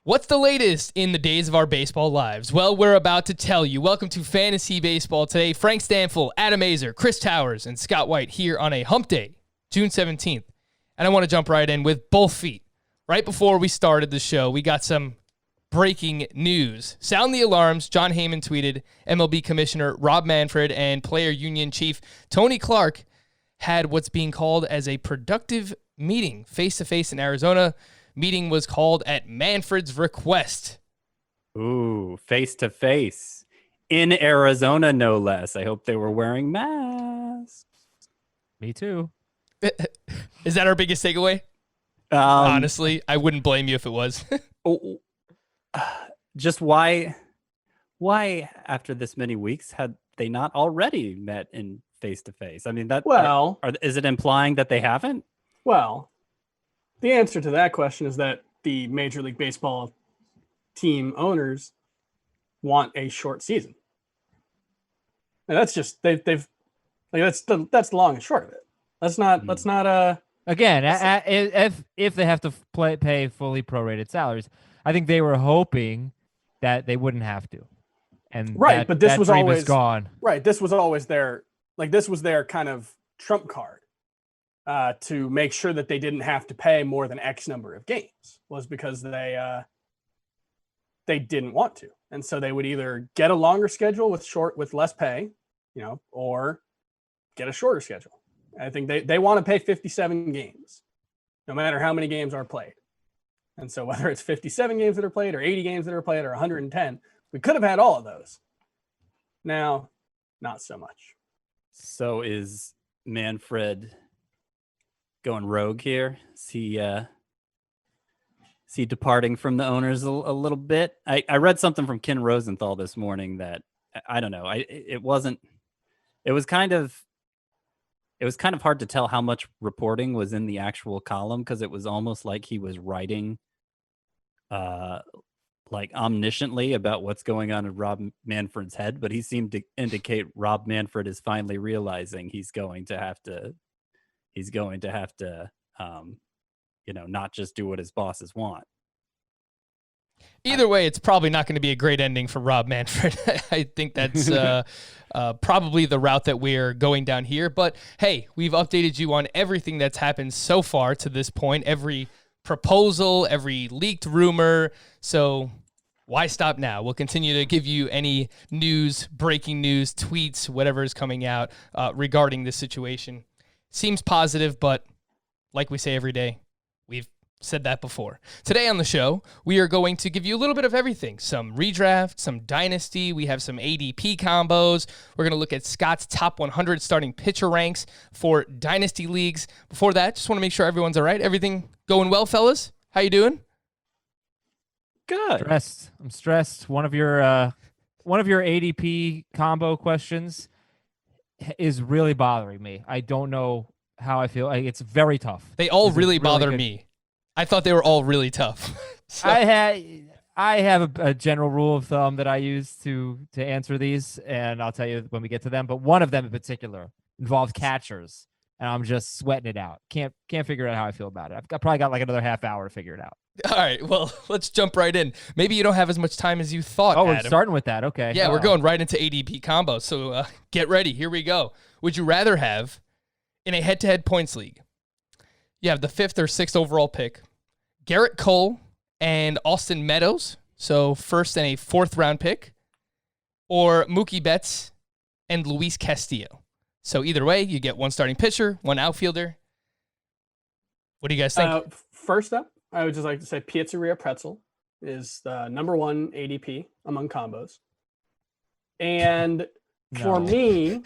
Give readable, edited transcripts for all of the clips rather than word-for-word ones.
What's the latest in the days of our baseball lives? Well, we're about to tell you. Welcome to Fantasy Baseball today. Frank Stanfield, Adam Azer, Chris Towers, and Scott White here on a hump day, June 17th. And I want to jump right in with both feet. Right before we started the show, we got some breaking news. Sound the alarms. John Heyman tweeted MLB Commissioner Rob Manfred and Player Union Chief Tony Clark had what's being called as a productive meeting face-to-face in Arizona. Meeting was called at Manfred's request. Ooh, face-to-face. In Arizona, no less. I hope they were wearing masks. Me too. Is that our biggest takeaway? Honestly, I wouldn't blame you if it was. Just why after this many weeks had they not already met in face-to-face? I mean, is it implying that they haven't? Well, the answer to that question is that the Major League Baseball team owners want a short season. And that's just that's the long and short of it. Let's not Again, if they have to pay fully prorated salaries, I think they were hoping that they wouldn't have to. And right, but this was always gone. Right, this was always their kind of trump card. To make sure that they didn't have to pay more than X number of games was because they didn't want to. And so they would either get a longer schedule with less pay, or get a shorter schedule. I think they want to pay 57 games, no matter how many games are played. And so whether it's 57 games that are played or 80 games that are played or 110, we could have had all of those. Now, not so much. So is Manfred going rogue here? Is he departing from the owners a little bit? I read something from Ken Rosenthal this morning that I don't know. It was kind of hard to tell how much reporting was in the actual column, because it was almost like he was writing like omnisciently about what's going on in Rob Manfred's head, but he seemed to indicate Rob Manfred is finally realizing he's going to have to not just do what his bosses want. Either way, it's probably not going to be a great ending for Rob Manfred. I think that's probably the route that we're going down here. But hey, we've updated you on everything that's happened so far to this point, every proposal, every leaked rumor. So why stop now? We'll continue to give you any news, breaking news, tweets, whatever is coming out regarding this situation. Seems positive, but like we say every day, we've said that before. Today on the show, we are going to give you a little bit of everything. Some redraft, some dynasty. We have some ADP combos. We're going to look at Scott's top 100 starting pitcher ranks for dynasty leagues. Before that, just want to make sure everyone's all right. Everything going well, fellas? How you doing? Good. I'm stressed. One of your ADP combo questions is really bothering me. I don't know how I feel. It's very tough. They all really bother me. I thought they were all really tough. So. I have a general rule of thumb that I use to answer these, and I'll tell you when we get to them. But one of them in particular involves catchers, and I'm just sweating it out. Can't figure out how I feel about it. I've probably got like another half hour to figure it out. All right, well, let's jump right in. Maybe you don't have as much time as you thought, Oh, Adam. we're starting with that. Okay. Yeah, we're going right into ADP combos. So get ready. Here we go. Would you rather have, in a head-to-head points league, you have the 5th or 6th overall pick, Garrett Cole and Austin Meadows, so 1st and a 4th round pick, or Mookie Betts and Luis Castillo? So either way, you get one starting pitcher, one outfielder. What do you guys think? First up, I would just like to say Pizzeria Pretzel is the number 1 ADP among combos. And for me,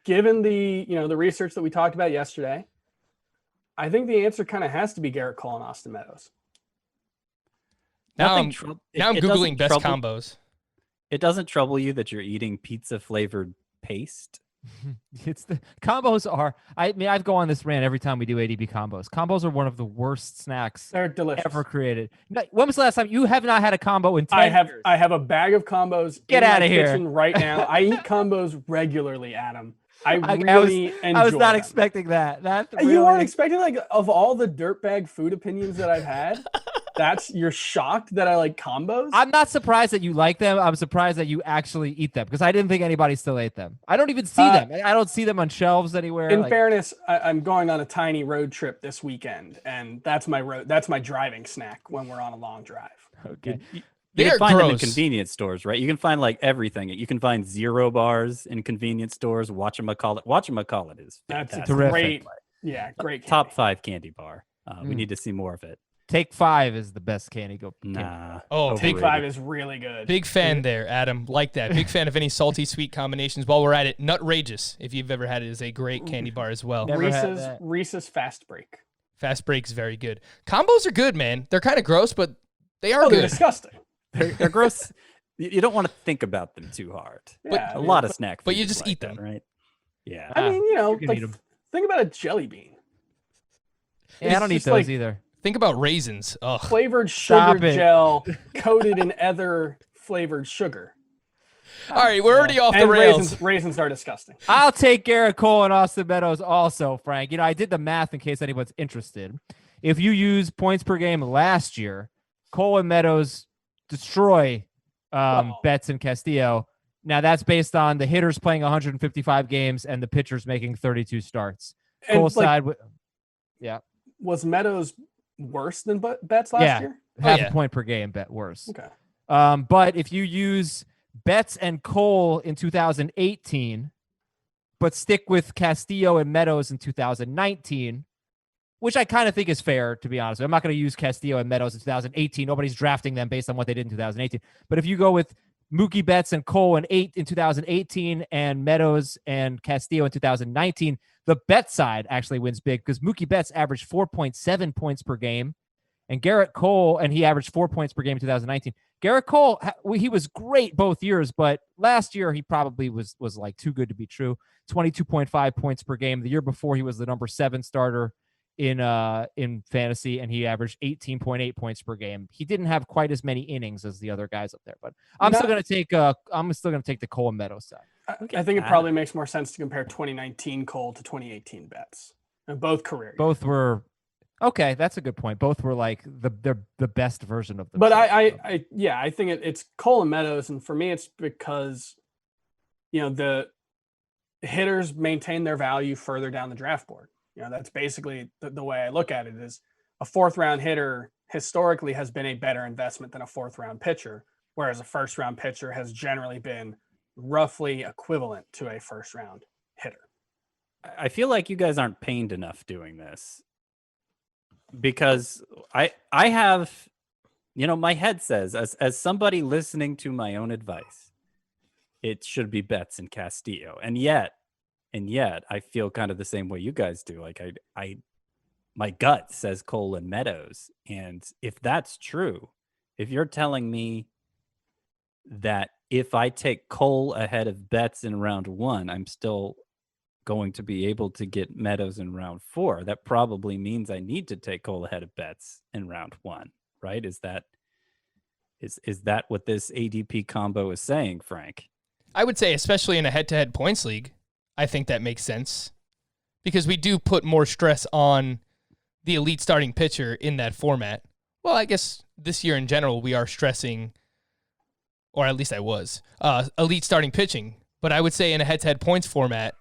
given the research that we talked about yesterday, I think the answer kind of has to be Garrett Cole and Austin Meadows. Now I'm Googling best combos. It doesn't trouble you that you're eating pizza flavored paste? It's the combos are. I mean, I've go on this rant every time we do ADP combos. Combos are one of the worst snacks They're delicious. ever created. When was the last time you have not had a combo in 10 years? I have a bag of combos. Get out of here kitchen right now. I eat combos regularly, Adam. I was not expecting that. You weren't expecting, like, of all the dirtbag food opinions that I've had, You're shocked that I like combos? I'm not surprised that you like them. I'm surprised that you actually eat them because I didn't think anybody still ate them. I don't even see them. I don't see them on shelves anywhere. In fairness, I'm going on a tiny road trip this weekend, and that's my driving snack when we're on a long drive. Okay. You They're can find them in gross. convenience stores, right? You can find like everything. You can find Zero bars in convenience stores. Whatchamacallit is That's a fantastic. Terrific. great, yeah, great candy. Top 5 candy bar. We need to see more of it. Take 5 is the best candy. Nah. Oh, Take overrated. 5 is really good. Big fan there, Adam. Like that. Big fan of any salty sweet combinations. While we're at it, Nutrageous, if you've ever had it, is a great candy bar as well. Never had that. Reese's Fast Break. Fast Break's very good. Combos are good, man. They're kind of gross, but they are Oh, they're good. disgusting. They're gross. You don't want to think about them too hard. Yeah, A lot of snack but food you is just like eat that, them. right? Yeah. I mean, you can eat 'em. think about a jelly bean. Yeah, I don't eat just those like- either. Think about raisins. Ugh. Flavored Stop sugar it. gel coated in other flavored sugar. All right, we're already off the And rails. raisins are disgusting. I'll take Garrett Cole and Austin Meadows also, Frank. I did the math in case anyone's interested. If you use points per game last year, Cole and Meadows destroy Betts and Castillo. Now that's based on the hitters playing 155 games and the pitchers making 32 starts. And, Cole's side, was Meadows worse than Betts last Yeah. year? half yeah. a point per game, bet worse. Okay. But if you use Betts and Cole in 2018, but stick with Castillo and Meadows in 2019, which I kind of think is fair, to be honest. I'm not going to use Castillo and Meadows in 2018. Nobody's drafting them based on what they did in 2018. But if you go with Mookie Betts and Cole in 2018 and Meadows and Castillo in 2019, the bet side actually wins big because Mookie Betts averaged 4.7 points per game, and Garrett Cole, and he averaged 4 points per game in 2019. Garrett Cole, he was great both years, but last year he probably was like too good to be true. 22.5 points per game. The year before he was the number 7 starter in fantasy, and he averaged 18.8 points per game. He didn't have quite as many innings as the other guys up there, but I'm still going to take the Cole and Meadows side. I think it probably makes more sense to compare 2019 Cole to 2018 Betts. Both career years. Both were okay. That's a good point. Both were like the best version of them. But I think it's Cole and Meadows, and for me, it's because the hitters maintain their value further down the draft board. That's basically the way I look at it. Is a 4th round hitter historically has been a better investment than a 4th round pitcher, whereas a 1st round pitcher has generally been roughly equivalent to a 1st round hitter. I feel like you guys aren't pained enough doing this because I have, my head says as somebody listening to my own advice, it should be Betts and Castillo. And yet I feel kind of the same way you guys do. Like my gut says Cole and Meadows. And if that's true, if you're telling me that if I take Cole ahead of Betts in round 1, I'm still going to be able to get Meadows in round 4, that probably means I need to take Cole ahead of Betts in round 1, right? Is that what this ADP combo is saying, Frank? I would say, especially in a head-to-head points league, I think that makes sense because we do put more stress on the elite starting pitcher in that format. Well, I guess this year in general, we are stressing, or at least I was, elite starting pitching. But I would say in a head-to-head points format,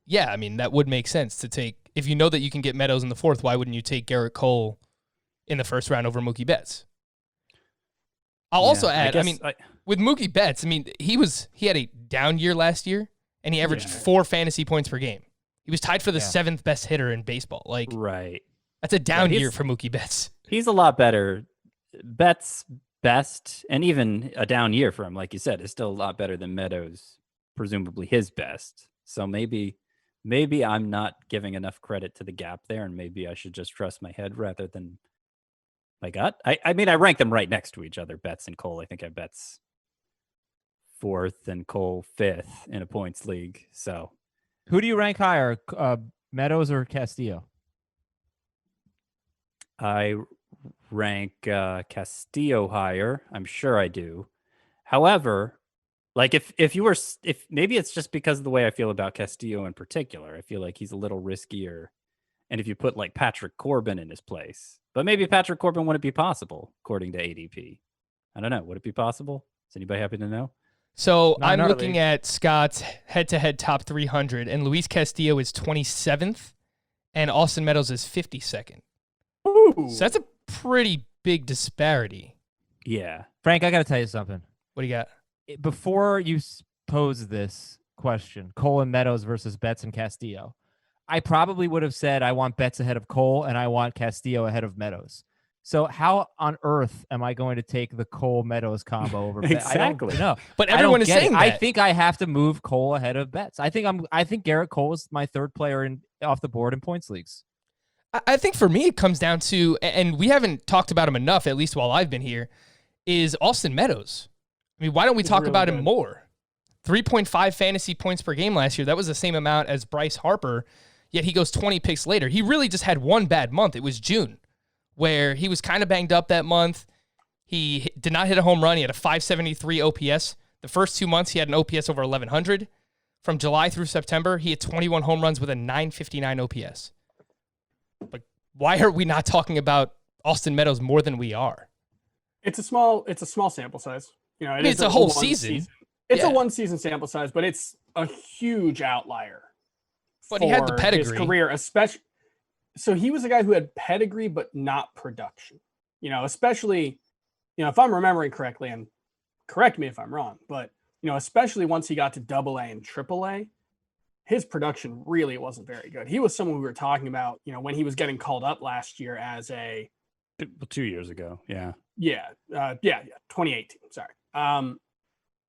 yeah, I mean, that would make sense to take. If you know that you can get Meadows in the 4th, why wouldn't you take Garrett Cole in the 1st round over Mookie Betts? I'll also add, with Mookie Betts, he had a down year last year, and he averaged 4 fantasy points per game. He was tied for the 7th best hitter in baseball. Right. That's a down year for Mookie Betts. He's a lot better. Betts best, and even a down year for him, like you said, is still a lot better than Meadows, presumably his best. So maybe I'm not giving enough credit to the gap there, and maybe I should just trust my head rather than my gut. I rank them right next to each other, Betts and Cole. I think I have Betts 4th and Cole 5th in a points league. So Who do you rank higher, Meadows or Castillo? I rank Castillo higher. I'm sure I do. However, like if maybe it's just because of the way I feel about Castillo in particular. I feel like he's a little riskier and if you put like Patrick Corbin in his place, but maybe Patrick Corbin wouldn't be possible according to ADP. I don't know. Would it be possible? Is anybody happy to know? So Not in I'm our looking league. at Scott's head-to-head top 300, and Luis Castillo is 27th, and Austin Meadows is 52nd. Ooh. So that's a pretty big disparity. Yeah. Frank, I got to tell you something. What do you got? Before you pose this question, Cole and Meadows versus Betts and Castillo, I probably would have said I want Betts ahead of Cole and I want Castillo ahead of Meadows. So how on earth am I going to take the Cole Meadows combo over Betts? Exactly. No, But everyone is saying that. I think I have to move Cole ahead of Betts. I think Garrett Cole is my third player off the board in points leagues. I think for me it comes down to, and we haven't talked about him enough, at least while I've been here, is Austin Meadows. I mean, why don't we talk really about good. him more? 3.5 fantasy points per game last year. That was the same amount as Bryce Harper, yet he goes 20 picks later. He really just had one bad month. It was June, where he was kind of banged up that month. He did not hit a home run. He had a 573 OPS. The first 2 months, he had an OPS over 1,100. From July through September, he had 21 home runs with a 959 OPS. Like, why are we not talking about Austin Meadows more than we are? It's a small sample size. You know, It's a whole season. It's Yeah. a 1 season sample size, but it's a huge outlier. But he had the for pedigree. His career, especially. So he was a guy who had pedigree, but not production. You know, especially, you know, if I'm remembering correctly, and correct me if I'm wrong, but you know, especially once he got to AA and AAA, his production really wasn't very good. He was someone we were talking about, you know, when he was getting called up last year as a 2 years ago. Yeah. 2018. Sorry.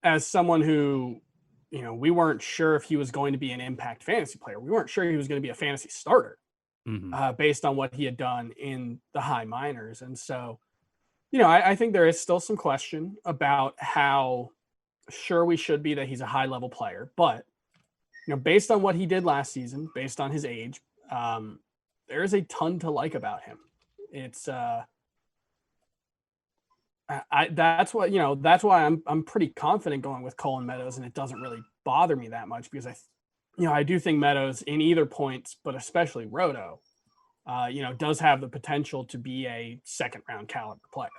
As someone who, you know, we weren't sure if he was going to be an impact fantasy player. We weren't sure he was going to be a fantasy starter based on what he had done in the high minors. And so, you know, I think there is still some question about how sure we should be that he's a high level player, but you know, based on what he did last season, based on his age, there is a ton to like about him. It's that's why I'm pretty confident going with Cole and Meadows, and it doesn't really bother me that much because I do think Meadows in either points, but especially Roto, does have the potential to be a second round caliber player.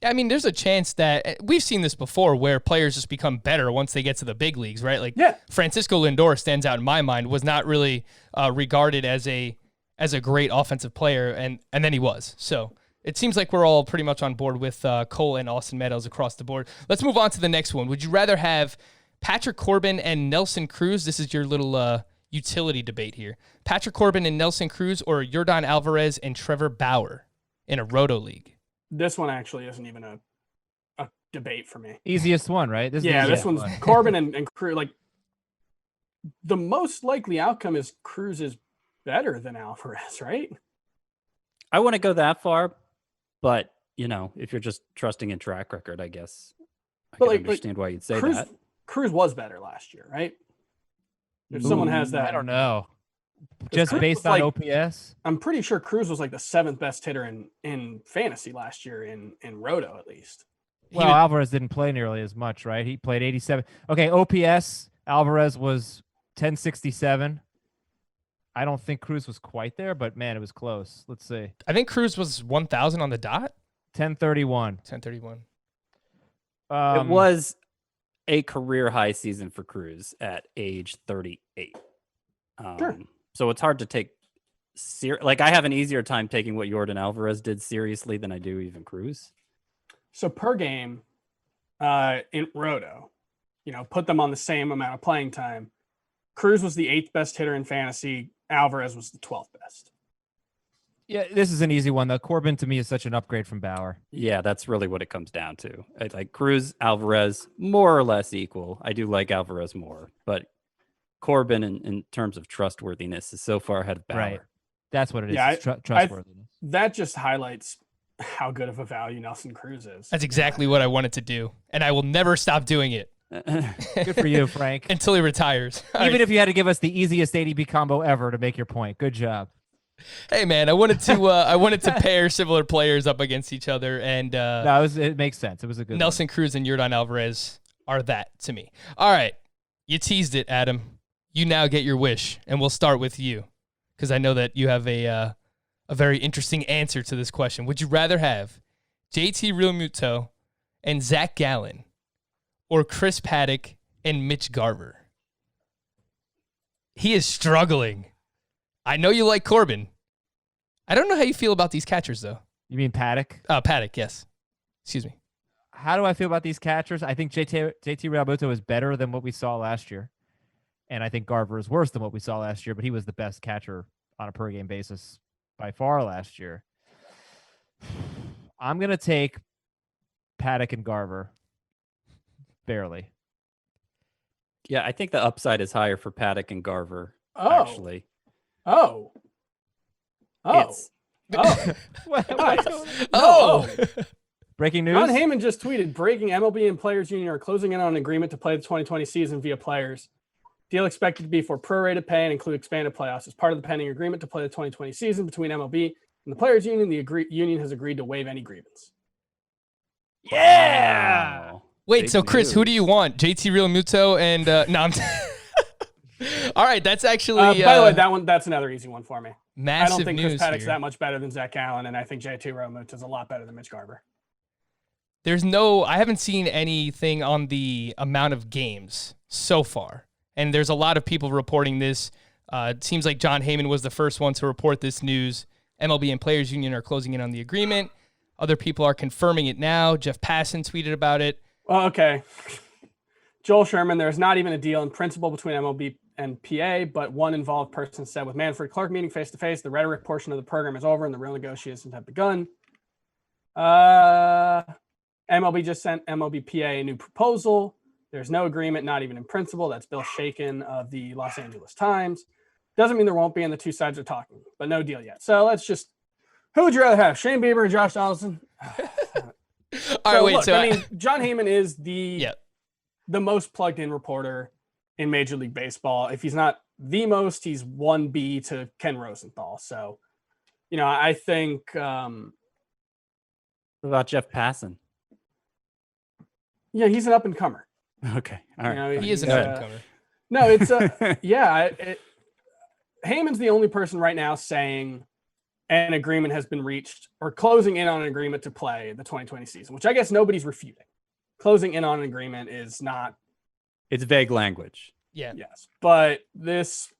I mean, there's a chance that we've seen this before where players just become better once they get to the big leagues, right? Like Francisco Lindor stands out in my mind, was not really regarded as a great offensive player, and then he was. So it seems like we're all pretty much on board with Cole and Austin Meadows across the board. Let's move on to the next one. Would you rather have Patrick Corbin and Nelson Cruz? This is your little utility debate here. Patrick Corbin and Nelson Cruz, or Yordan Alvarez and Trevor Bauer in a Roto league? This one actually isn't even a debate for me. Easiest one, right? This one's Corbin and Cruz. Like, the most likely outcome is Cruz is better than Alvarez, right? I wouldn't go that far, but you know, if you're just trusting in track record, I guess I can understand why you'd say that. Cruz was better last year, right? If someone has that, I don't know. Just based on OPS? I'm pretty sure Cruz was like the 7th best hitter in fantasy last year in Roto, at least. Well, Alvarez didn't play nearly as much, right? He played 87. Okay, OPS, Alvarez was 1067. I don't think Cruz was quite there, but man, it was close. Let's see. I think Cruz was 1,000 on the dot. 1031. 1031. It was a career high season for Cruz at age 38. Sure. So it's hard to take like I have an easier time taking what Yordan Alvarez did seriously than I do even Cruz. So per game in Roto, put them on the same amount of playing time. Cruz was the 8th best hitter in fantasy. Alvarez was the 12th best. Yeah, this is an easy one, though. Corbin, to me, is such an upgrade from Bauer. Yeah, that's really what it comes down to. It's like Cruz, Alvarez, more or less equal. I do like Alvarez more, but Corbin, in terms of trustworthiness, is so far ahead of Bauer. Right. That's what it is. Yeah, It's trustworthiness. That just highlights how good of a value Nelson Cruz is. That's exactly what I wanted to do, and I will never stop doing it. Good for you, Frank. Until he retires. Even if you had to give us the easiest ADP combo ever to make your point. Good job. Hey man, I wanted to pair similar players up against each other, and no, it makes sense. It was a good Nelson Cruz and Yordan Alvarez are that to me. All right, you teased it, Adam. You now get your wish, and we'll start with you. because I know that you have a very interesting answer to this question. Would you rather have JT Realmuto and Zach Gallen or Chris Paddock and Mitch Garver? He is struggling. I know you like Corbin. I don't know how you feel about these catchers, though. You mean Paddock? Paddock, yes. Excuse me. How do I feel about these catchers? I think JT Realmuto is better than what we saw last year. And I think Garver is worse than what we saw last year, but he was the best catcher on a per game basis by far last year. I'm going to take Paddock and Garver. Barely. Yeah, I think the upside is higher for Paddock and Garver, Oh. actually. Oh. It's- Oh! Breaking news? John Heyman just tweeted, breaking MLB and Players Union are closing in on an agreement to play the 2020 season via players. Deal expected to be for prorated pay and include expanded playoffs. As part of the pending agreement to play the 2020 season between MLB and the Players Union, the union has agreed to waive any grievance. Yeah! Wow. Wait, Big so Chris, who do news. you want? JT Realmuto and no, I'm all right, that's actually By the way, that's another easy one for me. I massive don't think news Chris Paddock's here. that much better than Zach Gallen, and I think JT Realmuto is a lot better than Mitch Garver. I haven't seen anything on the amount of games so far. And there's a lot of people reporting this. It seems like John Heyman was the first one to report this news. MLB and Players Union are closing in on the agreement. Other people are confirming it now. Jeff Passan tweeted about it. Well, okay. Joel Sherman, there's not even a deal in principle between MLB and PA, but one involved person said with Manfred Clark meeting face-to-face, the rhetoric portion of the program is over and the real negotiations have begun. MLB just sent MLB PA a new proposal. There's no agreement, not even in principle. That's Bill Shaken of the Los Angeles Times. Doesn't mean there won't be, and the two sides are talking, but no deal yet. So let's just, who would you rather have, Shane Bieber or Josh Donaldson? All right, wait. Look, So I mean, John Heyman is the most plugged-in reporter in Major League Baseball. If he's not the most, he's 1B to Ken Rosenthal. So, I think What about Jeff Passan? he's an up-and-comer. Okay. All right. he is an he's, up-and-comer. No, it's Heyman's the only person right now saying an agreement has been reached or closing in on an agreement to play the 2020 season, which I guess nobody's refuting. Closing in on an agreement is not. It's vague language. Yeah. Yes, but this,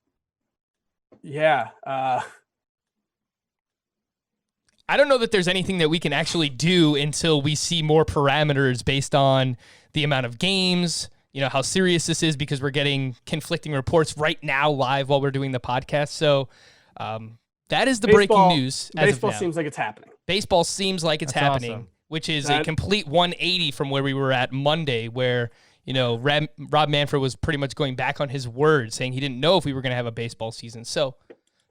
I don't know that there's anything that we can actually do until we see more parameters based on the amount of games, how serious this is, because we're getting conflicting reports right now live while we're doing the podcast. So that is the breaking news. Baseball seems like it's happening. Baseball seems like it's That's happening, awesome. which is a complete 180 from where we were at Monday, where, Rob Manfred was pretty much going back on his word, saying he didn't know if we were going to have a baseball season. So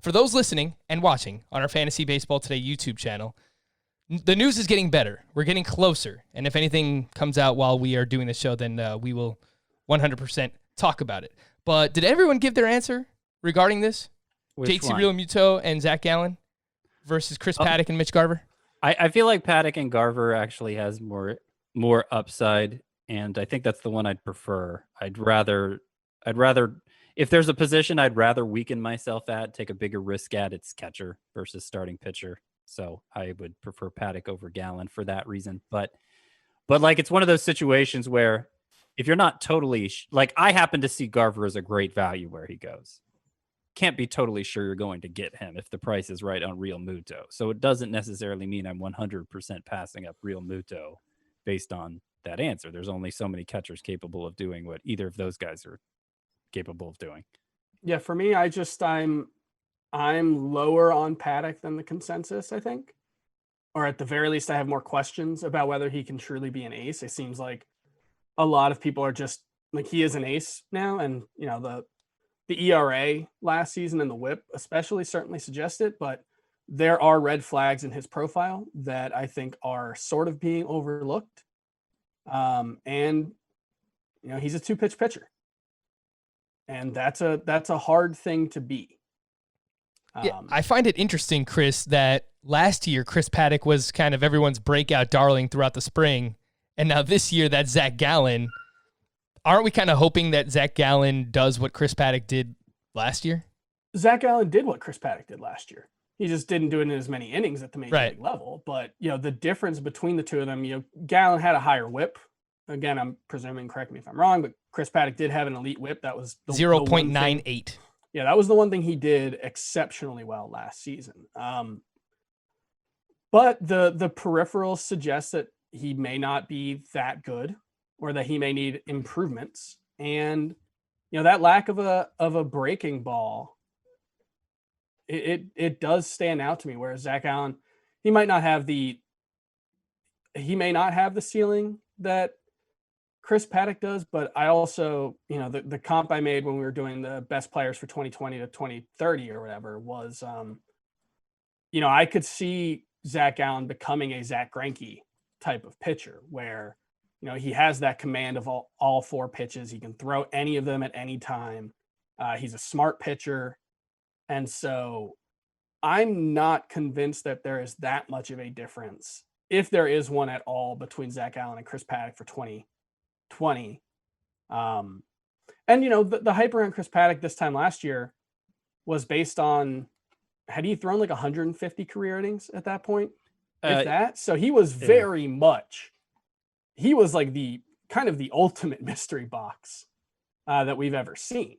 for those listening and watching on our Fantasy Baseball Today YouTube channel, the news is getting better. We're getting closer. And if anything comes out while we are doing the show, then we will 100% talk about it. But did everyone give their answer regarding this? Which JT one? Realmuto and Zach Gallen versus Chris Paddock and Mitch Garver? I feel like Paddock and Garver actually has more upside, and I think that's the one I'd prefer. I'd rather if there's a position I'd rather weaken myself at, take a bigger risk at, it's catcher versus starting pitcher. So I would prefer Paddock over Gallen for that reason. But like, it's one of those situations where if you're not totally like, I happen to see Garver as a great value where he goes. Can't be totally sure you're going to get him if the price is right on Realmuto. So it doesn't necessarily mean I'm 100% passing up Realmuto based on that answer. There's only so many catchers capable of doing what either of those guys are capable of doing. Yeah, for me, I'm lower on Paddock than the consensus, I think. Or at the very least, I have more questions about whether he can truly be an ace. It seems like a lot of people are just like, he is an ace now. And, the ERA last season and the whip especially certainly suggest it, but there are red flags in his profile that I think are sort of being overlooked. And, he's a 2-pitch pitcher. And that's a hard thing to be. Yeah, I find it interesting, Chris, that last year Chris Paddock was kind of everyone's breakout darling throughout the spring, and now this year that's Zach Gallen. Aren't we kind of hoping that Zach Gallen does what Chris Paddock did last year? Zach Allen did what Chris Paddock did last year. He just didn't do it in as many innings at the major Right. league level. But, the difference between the two of them, Gallen had a higher whip. Again, I'm presuming, correct me if I'm wrong, but Chris Paddock did have an elite whip. That was the 0.98. Yeah, that was the one thing he did exceptionally well last season. But the peripherals suggest that he may not be that good, or that he may need improvements. And that lack of a breaking ball, it does stand out to me. Whereas Zach Allen, he may not have the ceiling that Chris Paddock does, but I also, the comp I made when we were doing the best players for 2020 to 2030 or whatever was, I could see Zach Allen becoming a Zach Greinke type of pitcher where, he has that command of all four pitches. He can throw any of them at any time. He's a smart pitcher. And so I'm not convinced that there is that much of a difference, if there is one at all, between Zach Allen and Chris Paddock for 2020. And the hype around Chris Paddock this time last year was based on, had he thrown like 150 career innings at that point? If that. So he was very much, he was like the kind of the ultimate mystery box that we've ever seen.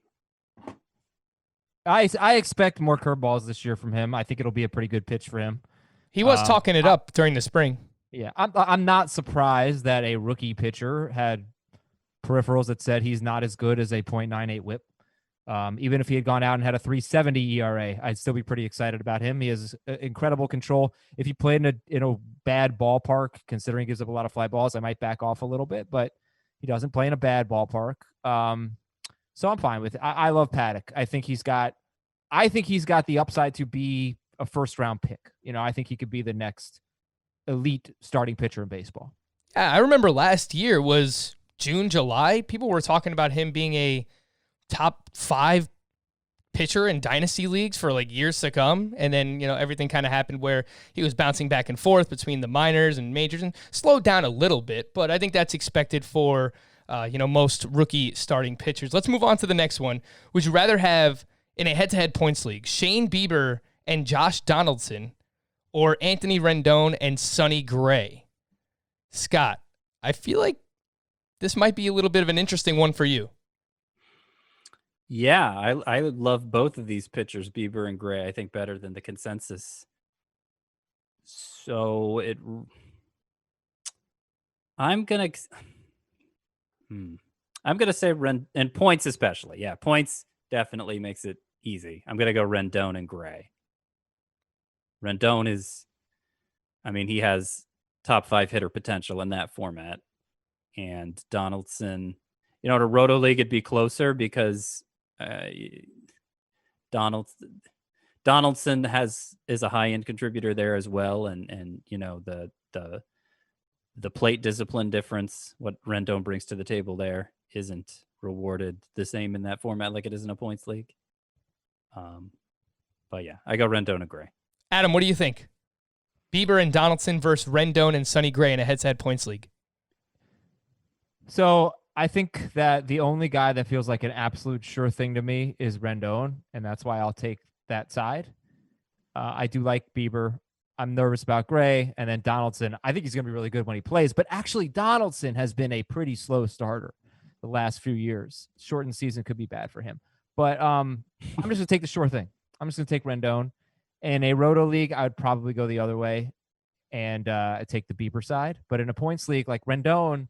I expect more curveballs this year from him. I think it'll be a pretty good pitch for him. He was talking it up during the spring. Yeah, I'm not surprised that a rookie pitcher had peripherals that said he's not as good as a .98 whip. Even if he had gone out and had a 3.70 ERA, I'd still be pretty excited about him. He has incredible control. If he played in a bad ballpark, considering he gives up a lot of fly balls, I might back off a little bit, but he doesn't play in a bad ballpark. So I'm fine with it. I love Paddock. I think he's got the upside to be a first round pick. I think he could be the next elite starting pitcher in baseball. Yeah, I remember last year was June, July. People were talking about him being a top 5 pitcher in dynasty leagues for like years to come. And then, everything kind of happened where he was bouncing back and forth between the minors and majors and slowed down a little bit. But I think that's expected for, most rookie starting pitchers. Let's move on to the next one. Would you rather have, in a head-to-head points league, Shane Bieber and Josh Donaldson, or Anthony Rendon and Sonny Gray? Scott, I feel like this might be a little bit of an interesting one for you. Yeah, I love both of these pitchers, Bieber and Gray. I think better than the consensus. So I'm gonna say and points especially. Yeah, points definitely makes it easy. I'm gonna go Rendon and Gray. Rendon he has top 5 hitter potential in that format, and Donaldson, in a roto league, it'd be closer because Donaldson is a high end contributor there as well, and the plate discipline difference, what Rendon brings to the table there, isn't rewarded the same in that format like it is in a points league. But yeah, I go Rendon and Gray. Adam, what do you think? Bieber and Donaldson versus Rendon and Sonny Gray in a head-to-head points league. So I think that the only guy that feels like an absolute sure thing to me is Rendon, and that's why I'll take that side. I do like Bieber. I'm nervous about Gray, and then Donaldson. I think he's going to be really good when he plays, but actually Donaldson has been a pretty slow starter the last few years. Shortened season could be bad for him, but I'm just going to take the sure thing. I'm just going to take Rendon. In a roto league, I would probably go the other way and take the Bieber side. But in a points league, like Rendon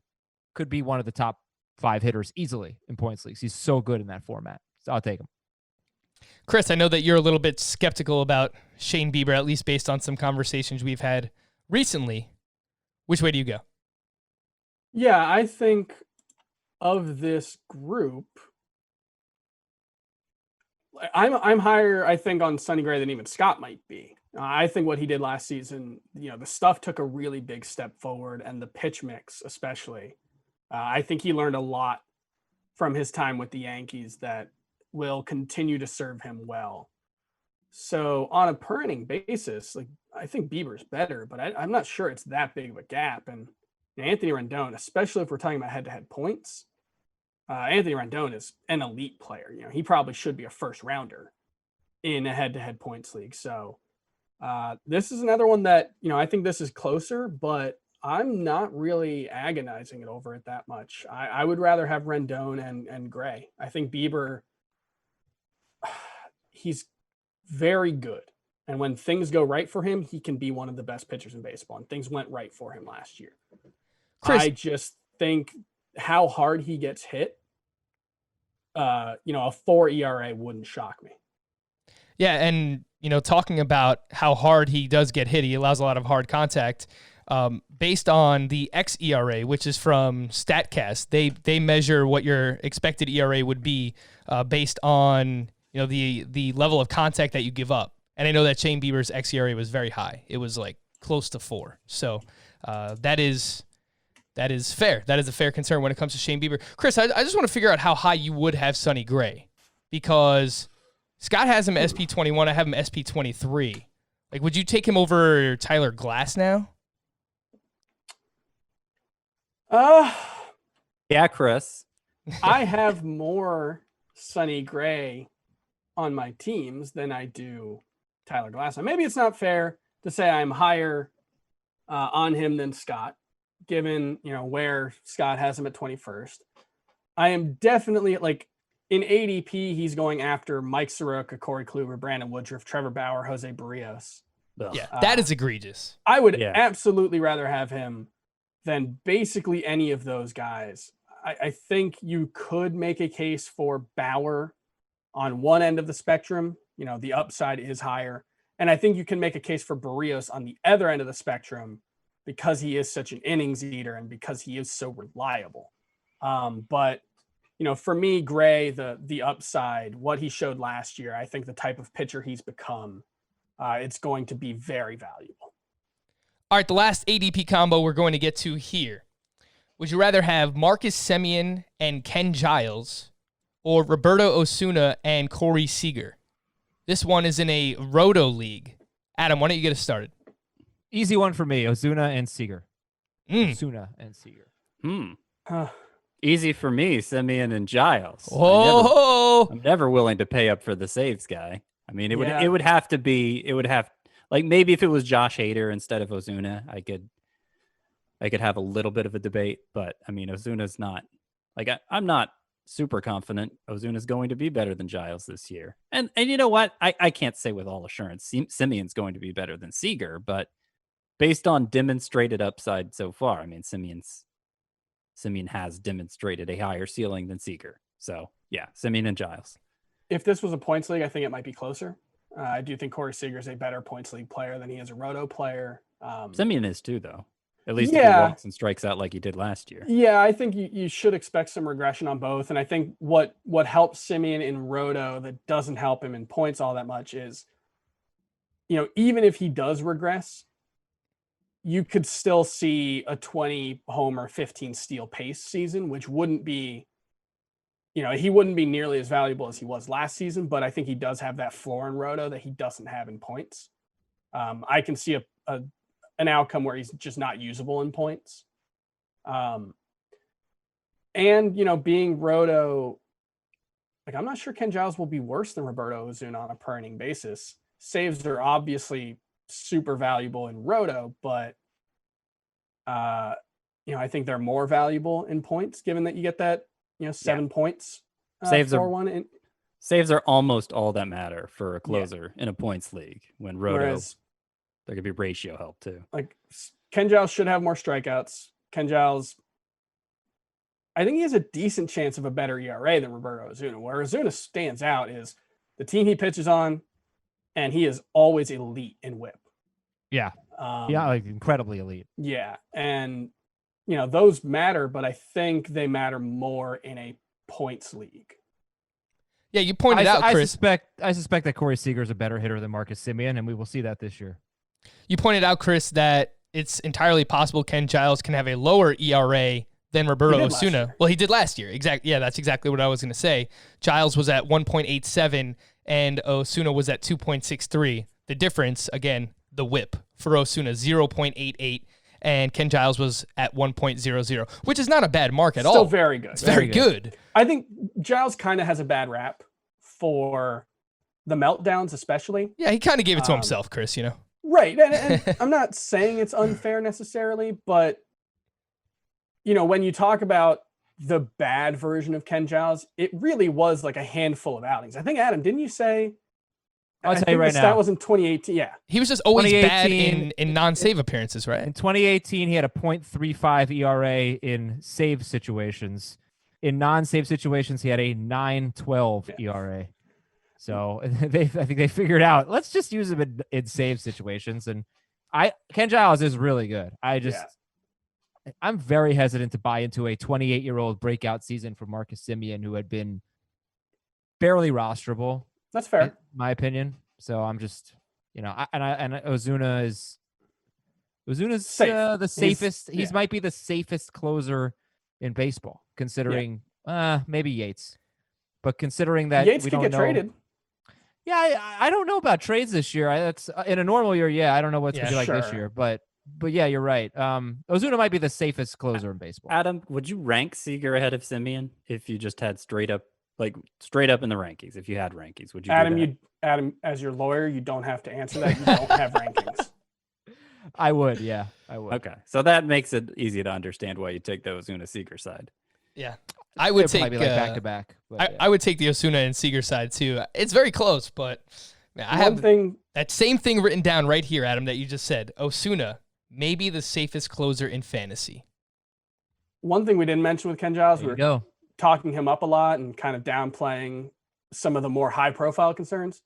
could be one of the top 5 hitters easily in points leagues. He's so good in that format. So I'll take him. Chris, I know that you're a little bit skeptical about Shane Bieber, at least based on some conversations we've had recently. Which way do you go? Yeah, I think of this group, I'm higher, I think, on Sonny Gray than even Scott might be. I think what he did last season, the stuff took a really big step forward, and the pitch mix especially. I think he learned a lot from his time with the Yankees that will continue to serve him well. So on a per inning basis, I think Bieber's better, but I'm not sure it's that big of a gap. And Anthony Rendon, especially if we're talking about head-to-head points, Anthony Rendon is an elite player. He probably should be a first rounder. in a head-to-head points league. So this is another one that, I think this is closer, but I'm not really agonizing it over it that much. I would rather have Rendon and Gray. I think Bieber, he's very good. And when things go right for him, he can be one of the best pitchers in baseball. And things went right for him last year. Chris, I just think how hard he gets hit, a 4 ERA wouldn't shock me. yeah, and talking about how hard he does get hit, he allows a lot of hard contact. Based on the xERA, which is from StatCast, they measure what your expected ERA would be based on the level of contact that you give up. And I know that Shane Bieber's xERA was very high; it was like close to 4. So that is fair. That is a fair concern when it comes to Shane Bieber. Chris, I just want to figure out how high you would have Sonny Gray, because Scott has him SP21. I have him SP23. Like, would you take him over Tyler Glass now? Yeah, Chris. I have more Sonny Gray on my teams than I do Tyler Glass. Now, maybe it's not fair to say I'm higher on him than Scott, given where Scott has him at 21st. I am definitely in ADP, he's going after Mike Soroka, Corey Kluber, Brandon Woodruff, Trevor Bauer, Jose Barrios. Ugh. Yeah, that is egregious. I would absolutely rather have him than basically any of those guys. I think you could make a case for Bauer on one end of the spectrum. The upside is higher. And I think you can make a case for Barrios on the other end of the spectrum because he is such an innings eater and because he is so reliable. But for me, Gray, the upside, what he showed last year, I think the type of pitcher he's become, it's going to be very valuable. All right, the last ADP combo we're going to get to here. Would you rather have Marcus Semien and Ken Giles or Roberto Osuna and Corey Seager? This one is in a Roto league. Adam, why don't you get us started? Easy one for me, Ozuna and Seager. Ozuna and Seager. Easy for me, Semien and Giles. Oh, I'm never willing to pay up for the saves guy. I mean, it would have to be, maybe if it was Josh Hader instead of Ozuna, I could have a little bit of a debate, but I mean, Ozuna's not, I'm not super confident Ozuna's going to be better than Giles this year. And you know what? I can't say with all assurance Semien's going to be better than Seager, but based on demonstrated upside so far, I mean, Semien has demonstrated a higher ceiling than Seager. So yeah, Semien and Giles. If this was a points league, I think it might be closer. I do think Corey Seager is a better points league player than he is a Roto player. Semien is too, though. At least if he walks and strikes out like he did last year. Yeah, I think you should expect some regression on both. And I think what helps Semien in Roto that doesn't help him in points all that much is, even if he does regress, you could still see a 20 homer, 15 steal pace season, which wouldn't be, he wouldn't be nearly as valuable as he was last season, but I think he does have that floor in Roto that he doesn't have in points. I can see an outcome where he's just not usable in points. And, being Roto, I'm not sure Ken Giles will be worse than Roberto Osuna on a per inning basis. Saves are obviously super valuable in Roto, but, I think they're more valuable in points given that you get that, 7 points. Saves are almost all that matter for a closer in a points league. When Roto, there could be ratio help too. Ken Giles should have more strikeouts. Ken Giles, I think he has a decent chance of a better ERA than Roberto Osuna. Where Osuna stands out is the team he pitches on, and he is always elite in WHIP. Yeah. Incredibly elite. Yeah. And, those matter, but I think they matter more in a points league. Yeah, you pointed out, Chris. I suspect that Corey Seager is a better hitter than Marcus Semien, and we will see that this year. You pointed out, Chris, that it's entirely possible Ken Giles can have a lower ERA than Roberto Osuna. Well, he did last year. Exactly. Yeah, that's exactly what I was going to say. Giles was at 1.87 and Osuna was at 2.63. The difference, again, the whip for Osuna, 0.88, and Ken Giles was at 1.00, which is not a bad mark at all. Still very good. It's very good. I think Giles kind of has a bad rap for the meltdowns, especially. Yeah, he kind of gave it to himself, Chris. Right, and I'm not saying it's unfair necessarily, but when you talk about the bad version of Ken Giles, it really was like a handful of outings. I think, Adam, didn't you say? I'll tell you right now. That was in 2018. Yeah, he was just always bad in non-save appearances, right? In 2018, he had a .35 ERA in save situations. In non-save situations, he had a 9.12 ERA. So I think they figured out, let's just use him in save situations. And Ken Giles is really good. I'm very hesitant to buy into a 28-year-old breakout season for Marcus Semien, who had been barely rosterable. That's fair, in my opinion. So I'm just, Ozuna's safe. The safest. He might be the safest closer in baseball, considering maybe Yates, but considering that Yates we could don't get know. Traded. Yeah, I don't know about trades this year. That's in a normal year. Yeah, I don't know what's going to be like this year, but yeah, you're right. Ozuna might be the safest closer in baseball. Adam, would you rank Seager ahead of Semien if you just had straight up in the rankings? If you had rankings, would you? Adam, as your lawyer, you don't have to answer that. You don't have rankings. I would, yeah, I would. Okay, so that makes it easy to understand why you take the Ozuna Seager side. Yeah, I would take back to back. I would take the Ozuna and Seager side too. It's very close, but I have that same thing written down right here, Adam, that you just said. Ozuna, maybe the safest closer in fantasy. One thing we didn't mention with Ken Giles, we were talking him up a lot and kind of downplaying some of the more high-profile concerns.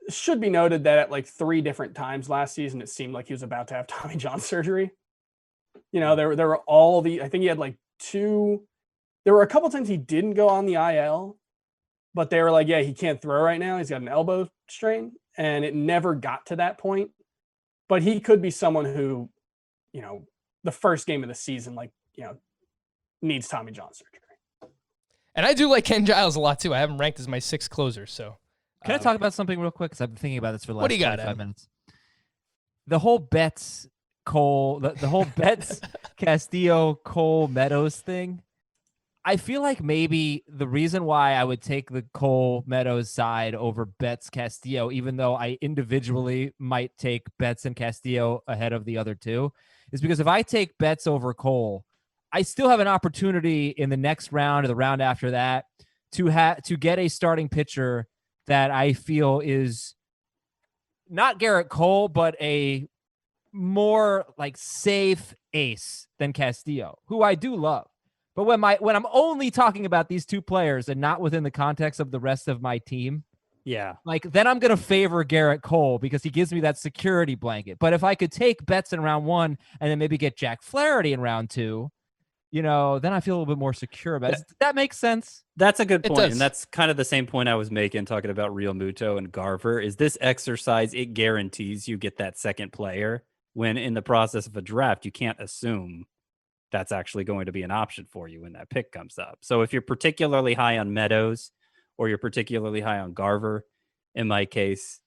It should be noted that at like 3 different times last season, it seemed like he was about to have Tommy John surgery. There were all I think he had like 2. There were a couple times he didn't go on the IL, but they were like, yeah, he can't throw right now. He's got an elbow strain, and it never got to that point. But he could be someone who, the first game of the season, needs Tommy John surgery. And I do like Ken Giles a lot too. I have him ranked as my 6th closer. So, can I talk about something real quick? Because I've been thinking about this for the last 45 minutes. The whole Betts Cole, the whole Betts Castillo Cole Meadows thing. I feel like maybe the reason why I would take the Cole Meadows side over Betts Castillo, even though I individually might take Betts and Castillo ahead of the other two, is because if I take Betts over Cole, I still have an opportunity in the next round or the round after that to get a starting pitcher that I feel is not Garrett Cole, but a more like safe ace than Castillo, who I do love. But when I'm only talking about these 2 players and not within the context of the rest of my team, then I'm going to favor Garrett Cole because he gives me that security blanket. But if I could take Betts in round 1 and then maybe get Jack Flaherty in round 2, then I feel a little bit more secure about it. Does that make sense? That's a good point. And that's kind of the same point I was making, talking about Realmuto and Garver. Is this exercise, it guarantees you get that second player, when in the process of a draft, you can't assume that's actually going to be an option for you when that pick comes up. So if you're particularly high on Meadows or you're particularly high on Garver, in my case,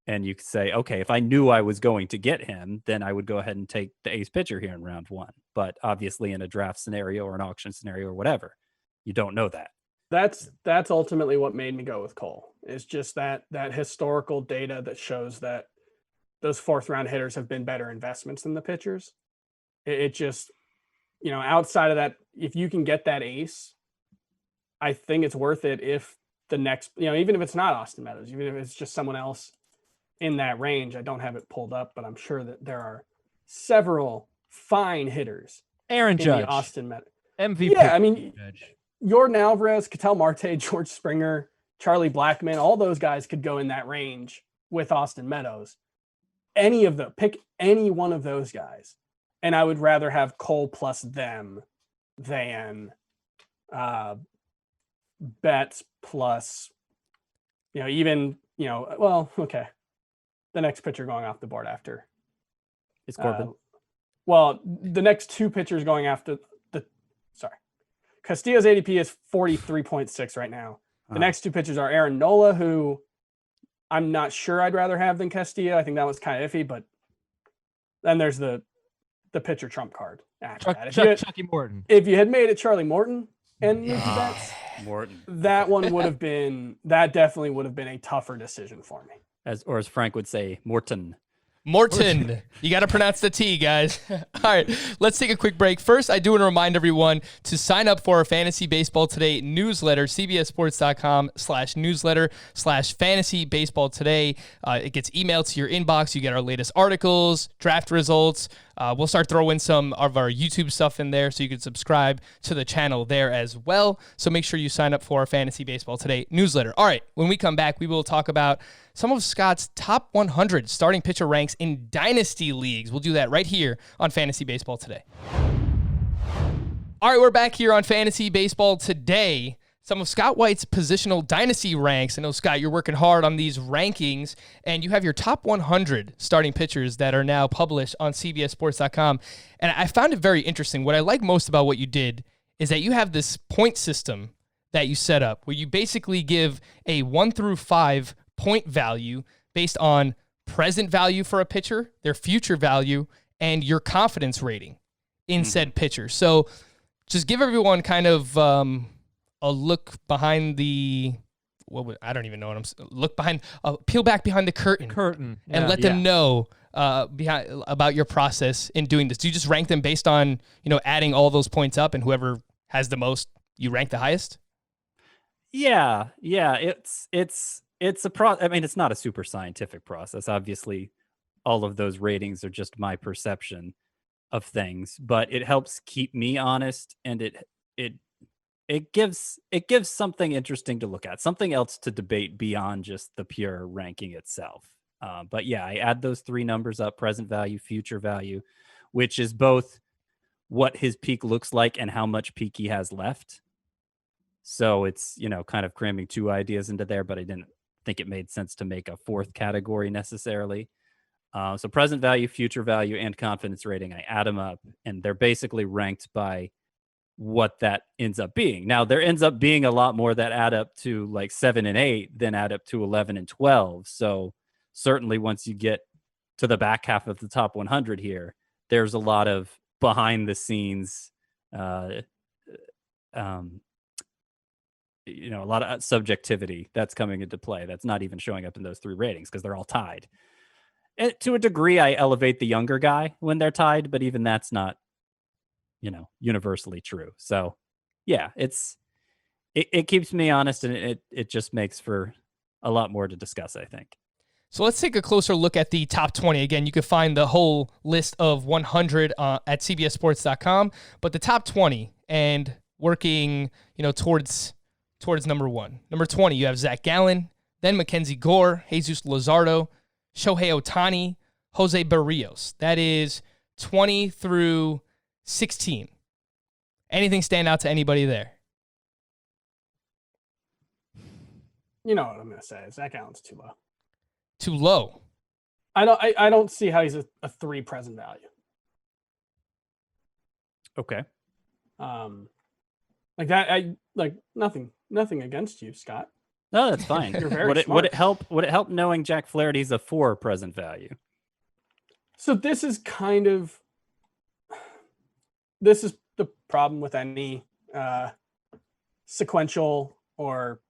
and you could say, okay, if I knew I was going to get him, then I would go ahead and take the ace pitcher here in round 1. But obviously in a draft scenario or an auction scenario or whatever, you don't know that. That's ultimately what made me go with Cole. Is just that historical data that shows that those 4th round hitters have been better investments than the pitchers. It just, outside of that, if you can get that ace, I think it's worth it if the next, even if it's not Austin Meadows, even if it's just someone else in that range. I don't have it pulled up, but I'm sure that there are several fine hitters. Aaron Judge, the Austin Meadows MVP. Yeah, I mean, Jordan Alvarez, Ketel Marte, George Springer, Charlie Blackmon, all those guys could go in that range with Austin Meadows. Pick any one of those guys. And I would rather have Cole plus them than Betts plus, okay. The next pitcher going off the board after. It's Corbin. The next 2 pitchers going after Castillo's ADP is 43.6 right now. The next 2 pitchers are Aaron Nola, who I'm not sure I'd rather have than Castillo. I think that was kind of iffy, but then there's the pitcher trump card after that. Chucky Morton. If you had made it Charlie Morton and Mookie Betts, Morton. That one would have been, that definitely would have been a tougher decision for me. As Frank would say, Morton. Morton. You got to pronounce the T, guys. All right, let's take a quick break. First, I do want to remind everyone to sign up for our Fantasy Baseball Today newsletter, cbssports.com/newsletter/fantasy baseball today. It gets emailed to your inbox. You get our latest articles, draft results. We'll start throwing some of our YouTube stuff in there so you can subscribe to the channel there as well. So make sure you sign up for our Fantasy Baseball Today newsletter. All right, when we come back, we will talk about some of Scott's top 100 starting pitcher ranks in Dynasty leagues. We'll do that right here on Fantasy Baseball Today. All right, we're back here on Fantasy Baseball Today. Some of Scott White's positional dynasty ranks. I know, Scott, you're working hard on these rankings, and you have your top 100 starting pitchers that are now published on cbssports.com. And I found it very interesting. What I like most about what you did is that you have this point system that you set up where you basically give a 1 through 5 point value based on present value for a pitcher, their future value, and your confidence rating in said pitcher. So just give everyone kind of a look behind the peel back behind the curtain and let them know about your process in doing this. Do you just rank them based on, adding all those points up, and whoever has the most, you rank the highest? Yeah. It's a I mean, it's not a super scientific process. Obviously, all of those ratings are just my perception of things, but it helps keep me honest, and it gives something interesting to look at, something else to debate beyond just the pure ranking itself. But yeah, I add those 3 numbers up: present value, future value, which is both what his peak looks like and how much peak he has left. So it's, kind of cramming 2 ideas into there, but I didn't think it made sense to make a 4th category necessarily. So present value, future value, and confidence rating, I add them up, and they're basically ranked by what that ends up being. Now, there ends up being a lot more that add up to like 7 and 8 than add up to 11 and 12. So certainly once you get to the back half of the top 100 here, there's a lot of behind the scenes, a lot of subjectivity that's coming into play. That's not even showing up in those 3 ratings because they're all tied. And to a degree, I elevate the younger guy when they're tied, but even that's not, universally true. So yeah, it keeps me honest, and it just makes for a lot more to discuss, I think. So let's take a closer look at the top 20. Again, you can find the whole list of 100 at cbssports.com, but the top 20, and working, towards number 1. Number 20, you have Zach Gallen, then Mackenzie Gore, Jesus Luzardo, Shohei Ohtani, Jose Barrios. That is 20 through 16. Anything stand out to anybody there? You know what I'm going to say. Zach Allen's too low. Too low? I don't see how he's a 3 present value. Okay. Like that, nothing against you, Scott. No, that's fine. You're very would it smart. would it help knowing Jack Flaherty's a 4 present value? So this is the problem with any sequential, or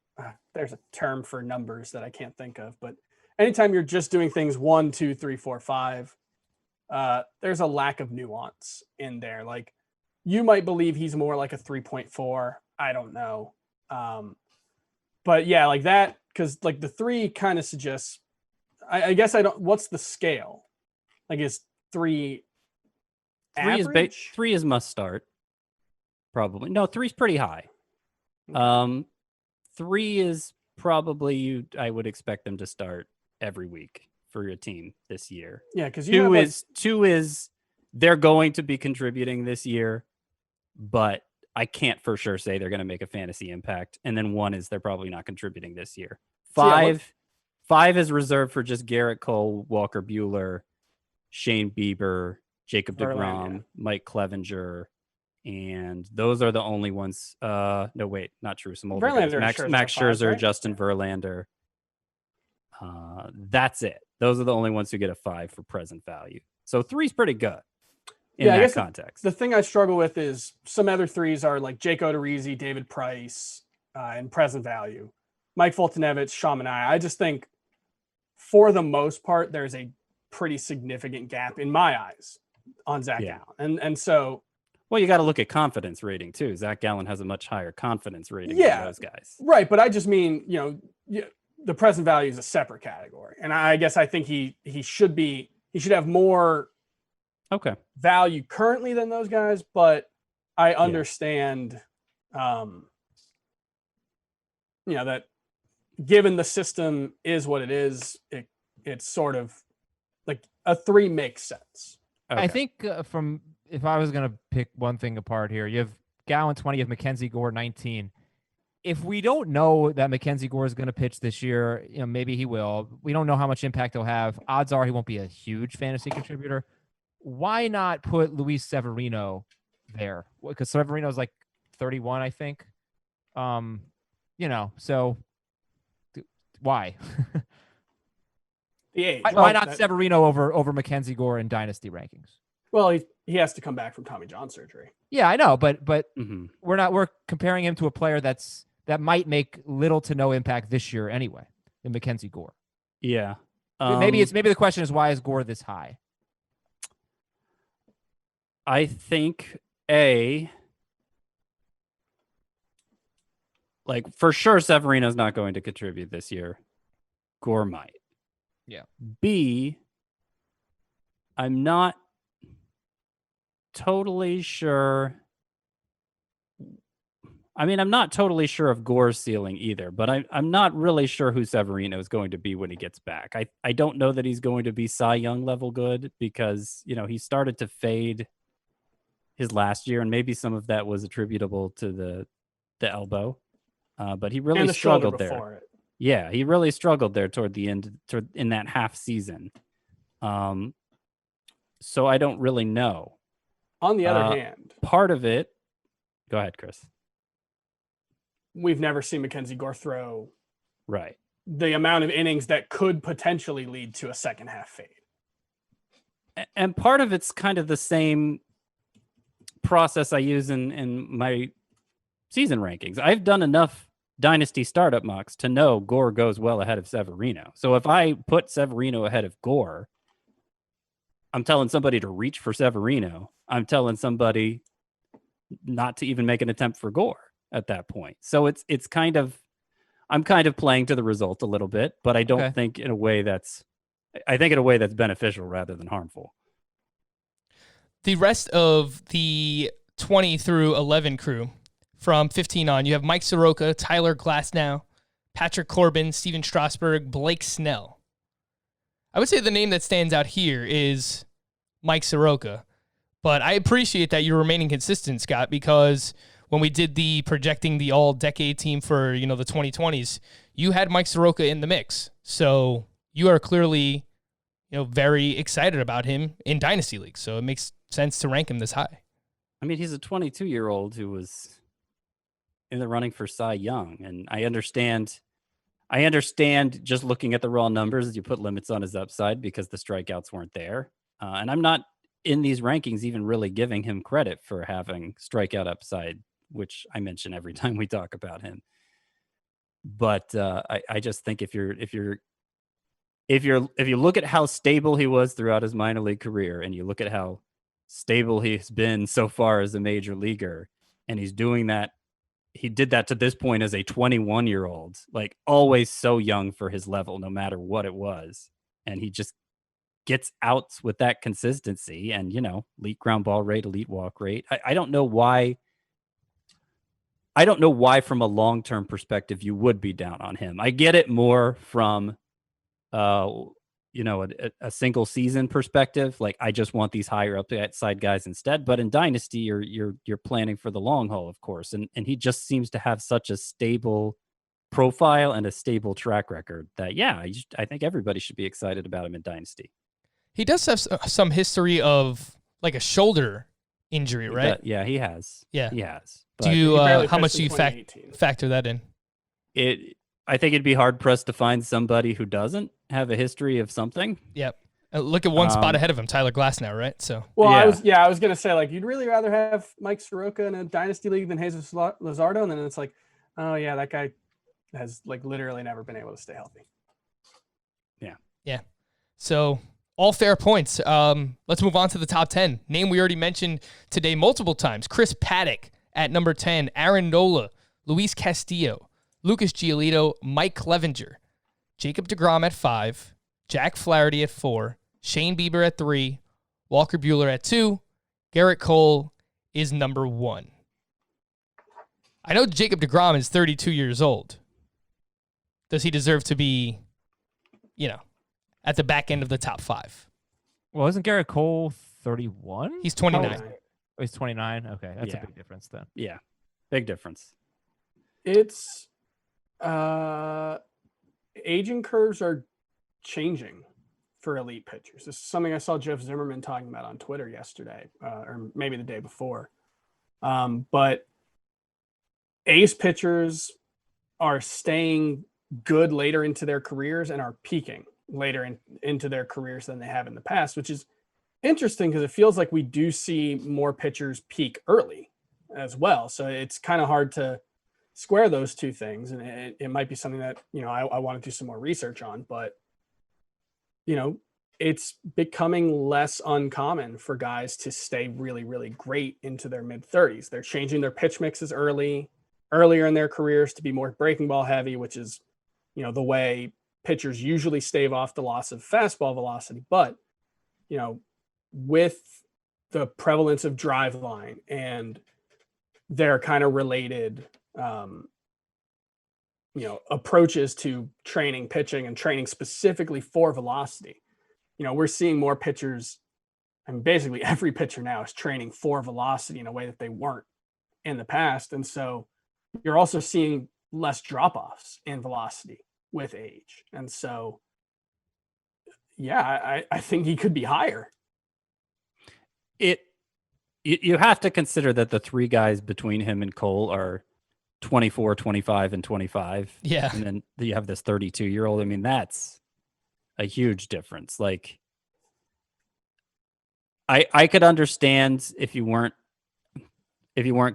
there's a term for numbers that I can't think of, but anytime you're just doing things 1, 2, 3, 4, 5, there's a lack of nuance in there. Like, you might believe he's more like a 3.4. I don't know. But yeah, like that, because like the 3 kind of suggests, I guess what's the scale? Like, is 3 average? 3 is must start. Probably. No, 3's pretty high. 3 is probably, I would expect them to start every week for your team this year. Yeah, because 2 is they're going to be contributing this year, but I can't for sure say they're going to make a fantasy impact. And then 1 is they're probably not contributing this year. 5 is reserved for just Garrett Cole, Walker Buehler, Shane Bieber, Jacob deGrom, Mike Clevenger, and those are the only ones. No, wait, not true. Some older guys. Max Scherzer, right? Justin Verlander. That's it. Those are the only ones who get a 5 for present value. So 3's pretty good in that context. The thing I struggle with is some other 3s are like Jake Odorizzi, David Price, in present value. Mike Foltynewicz, Chaminade. I just think for the most part, there's a pretty significant gap in my eyes on Zach Gallen. And so, well, you got to look at confidence rating too. Zach Gallen has a much higher confidence rating than those guys. Right. But I just mean, the present value is a separate category. And I guess I think he should have more value currently than those guys, but I understand, that given the system is what it is, it's sort of like a 3 makes sense. Okay. I think if I was going to pick one thing apart here, you have Gallen 20, you have Mackenzie Gore 19. If we don't know that Mackenzie Gore is going to pitch this year, maybe he will. We don't know how much impact he'll have. Odds are he won't be a huge fantasy contributor. Why not put Luis Severino there? Because Severino's like 31, I think. So why? The age. Why not Severino over Mackenzie Gore in dynasty rankings? Well, he has to come back from Tommy John surgery. Yeah, I know, but we're comparing him to a player that might make little to no impact this year anyway, in Mackenzie Gore. Yeah. Maybe the question is, why is Gore this high? I think for sure Severino's not going to contribute this year. Gore might. Yeah. B, I'm not totally sure. I'm not totally sure of Gore's ceiling either, but I'm not really sure who Severino is going to be when he gets back. I don't know that he's going to be Cy Young level good because, he started to fade his last year, and maybe some of that was attributable to the elbow. But he really struggled there. Yeah, he really struggled there toward the end, in that half season. So I don't really know. On the other hand, part of it. Go ahead, Chris. We've never seen Mackenzie Gore throw right the amount of innings that could potentially lead to a second half fade. And part of it's kind of the same process I use in my season rankings. I've done enough dynasty startup mocks to know Gore goes well ahead of Severino. So if I put Severino ahead of Gore, I'm telling somebody to reach for Severino. I'm telling somebody not to even make an attempt for Gore at that point. So it's kind of, I'm kind of playing to the result a little bit, but I don't think in a way that's beneficial rather than harmful. The rest of the 20 through 11 crew from 15 on, you have Mike Soroka, Tyler Glasnow, Patrick Corbin, Steven Strasburg, Blake Snell. I would say the name that stands out here is Mike Soroka, but I appreciate that you're remaining consistent, Scott, because when we did the projecting the all-decade team for, the 2020s, you had Mike Soroka in the mix. So you are clearly, very excited about him in Dynasty League. So it makes sense to rank him this high. He's a 22-year-old who was in the running for Cy Young, and I understand just looking at the raw numbers, you put limits on his upside because the strikeouts weren't there. And I'm not in these rankings even really giving him credit for having strikeout upside, which I mention every time we talk about him. But I just think if you look at how stable he was throughout his minor league career, and you look at how stable he's been so far as a major leaguer, and he's doing that, he did that to this point as a 21-year-old, like always so young for his level, no matter what it was. And he just gets outs with that consistency and, elite ground ball rate, elite walk rate. I don't know why from a long-term perspective you would be down on him. I get it more from, a single season perspective. Like, I just want these higher upside guys instead. But in Dynasty, you're planning for the long haul, of course. And he just seems to have such a stable profile and a stable track record that, I think everybody should be excited about him in Dynasty. He does have some history of like a shoulder injury, right? He has. Yeah, he has. Do you? How much do you factor that in? I think it'd be hard pressed to find somebody who doesn't have a history of something. Yep. Look at one spot ahead of him, Tyler Glasnow, right? So. Well, I was gonna say, like, you'd really rather have Mike Soroka in a Dynasty League than Jesus Luzardo, and then it's like, oh yeah, that guy has like literally never been able to stay healthy. Yeah. So all fair points. Let's move on to the top 10. Name we already mentioned today multiple times. Chris Paddock at number 10. Aaron Nola, Luis Castillo, Lucas Giolito, Mike Clevenger, Jacob deGrom at 5, Jack Flaherty at 4, Shane Bieber at 3, Walker Buehler at 2, Garrett Cole is number 1. I know Jacob deGrom is 32 years old. Does he deserve to be, at the back end of the top 5? Well, isn't Garrett Cole 31? He's 29. Oh, he's 29. Okay, that's Yeah. a big difference then. Yeah, big difference. It's aging curves are changing for elite pitchers. This is something I saw Jeff Zimmerman talking about on Twitter yesterday, or maybe the day before. But ace pitchers are staying good later into their careers and are peaking later into their careers than they have in the past, which is interesting because it feels like we do see more pitchers peak early as well. So it's kind of hard to square those two things. And it might be something that, I want to do some more research on, but it's becoming less uncommon for guys to stay really, really great into their mid 30s. They're changing their pitch mixes earlier in their careers to be more breaking ball heavy, which is, the way pitchers usually stave off the loss of fastball velocity. But, with the prevalence of drive line and their kind of related, approaches to training pitching and training specifically for velocity, we're seeing more pitchers. And basically every pitcher now is training for velocity in a way that they weren't in the past. And so you're also seeing less drop-offs in velocity with age. And so, yeah, I think he could be higher. You have to consider that the three guys between him and Cole are 24, 25, and 25. Yeah. And then you have this 32-year-old. I mean, that's a huge difference. Like, I could understand if you weren't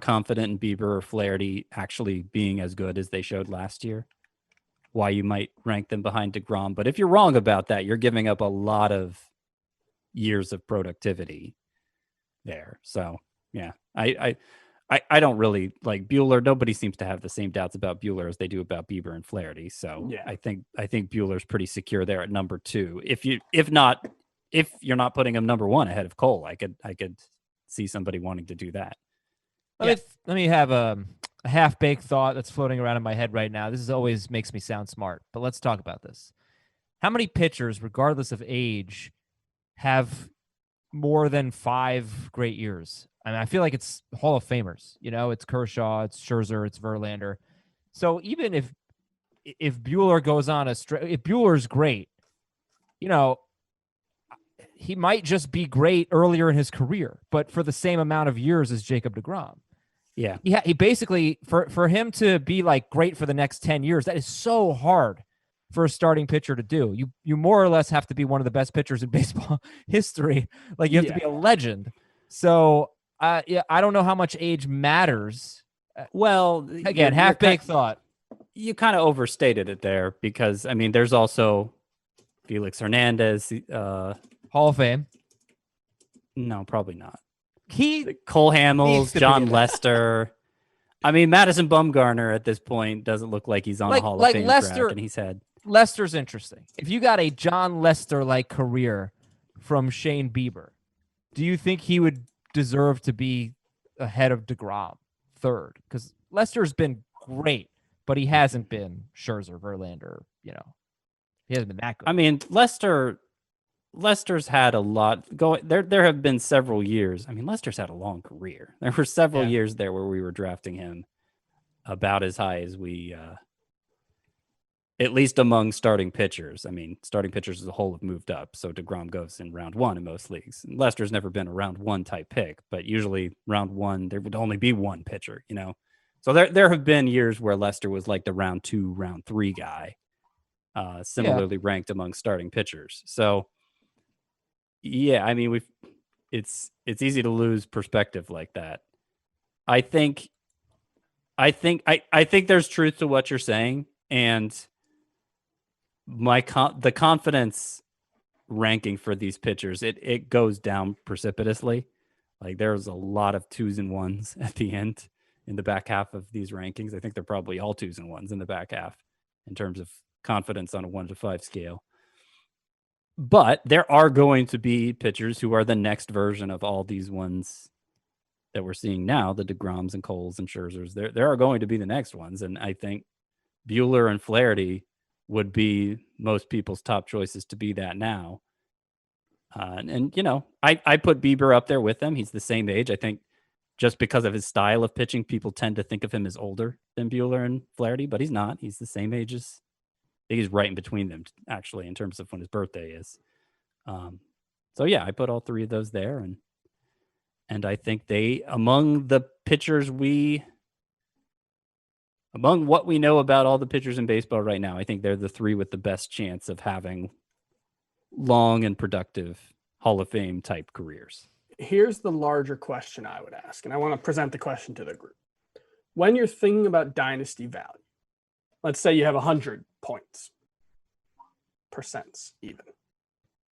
confident in Bieber or Flaherty actually being as good as they showed last year, why you might rank them behind deGrom. But if you're wrong about that, you're giving up a lot of years of productivity there. So yeah, I don't really like Buehler. Nobody seems to have the same doubts about Buehler as they do about Bieber and Flaherty. So Yeah. I think Buehler's pretty secure there at number 2. If you're not putting him number 1 ahead of Cole, I could see somebody wanting to do that. Let me have a half-baked thought that's floating around in my head right now. This always makes me sound smart, but let's talk about this. How many pitchers, regardless of age, have more than 5 great years? I mean, I feel like it's Hall of Famers. It's Kershaw, it's Scherzer, it's Verlander. So even if Buehler goes on if Buehler's great, he might just be great earlier in his career, but for the same amount of years as Jacob deGrom. Yeah. He basically, for him to be like great for the next 10 years, that is so hard for a starting pitcher to do. You more or less have to be one of the best pitchers in baseball history. Like you have to be a legend. So I don't know how much age matters. Well, Again, half-baked thought. You kind of overstated it there because, I mean, there's also Felix Hernandez. Hall of Fame. No, probably not. He Cole needs Hamels, to be John in there. Lester. I mean, Madison Bumgarner at this point doesn't look like he's on a Hall of Fame Lester, track, and he's had. Lester's interesting. If you got a John Lester-like career from Shane Bieber, do you think he would deserve to be ahead of deGrom, 3rd? Because Lester's been great, but he hasn't been Scherzer, Verlander. He hasn't been that good. I mean, Lester's had a lot going. There have been several years. I mean, Lester's had a long career. There were several years there where we were drafting him about as high as we, at least among starting pitchers. I mean, starting pitchers as a whole have moved up. So deGrom goes in round 1 in most leagues. And Lester's never been a round 1 type pick, but usually round 1, there would only be one pitcher, So there have been years where Lester was like the round 2, round 3 guy, similarly ranked among starting pitchers. So, yeah, I mean, it's easy to lose perspective like that. I think I think there's truth to what you're saying, and the confidence ranking for these pitchers, it goes down precipitously. Like there's a lot of 2s and 1s at the end in the back half of these rankings. I think they're probably all 2s and 1s in the back half in terms of confidence on a 1 to 5 scale. But there are going to be pitchers who are the next version of all these ones that we're seeing now, the DeGroms and Coles and Scherzers. There are going to be the next ones. And I think Buehler and Flaherty would be most people's top choices to be that now. And you know, I put Bieber up there with them. He's the same age. I think just because of his style of pitching, people tend to think of him as older than Buehler and Flaherty, but he's not. He's the same age as, I think he's right in between them, actually, in terms of when his birthday is. So yeah, I put all 3 of those there, and I think they, among the pitchers among what we know about all the pitchers in baseball right now, I think they're the 3 with the best chance of having long and productive Hall of Fame type careers. Here's the larger question I would ask, and I want to present the question to the group. When you're thinking about dynasty value, let's say you have 100 points, percents even,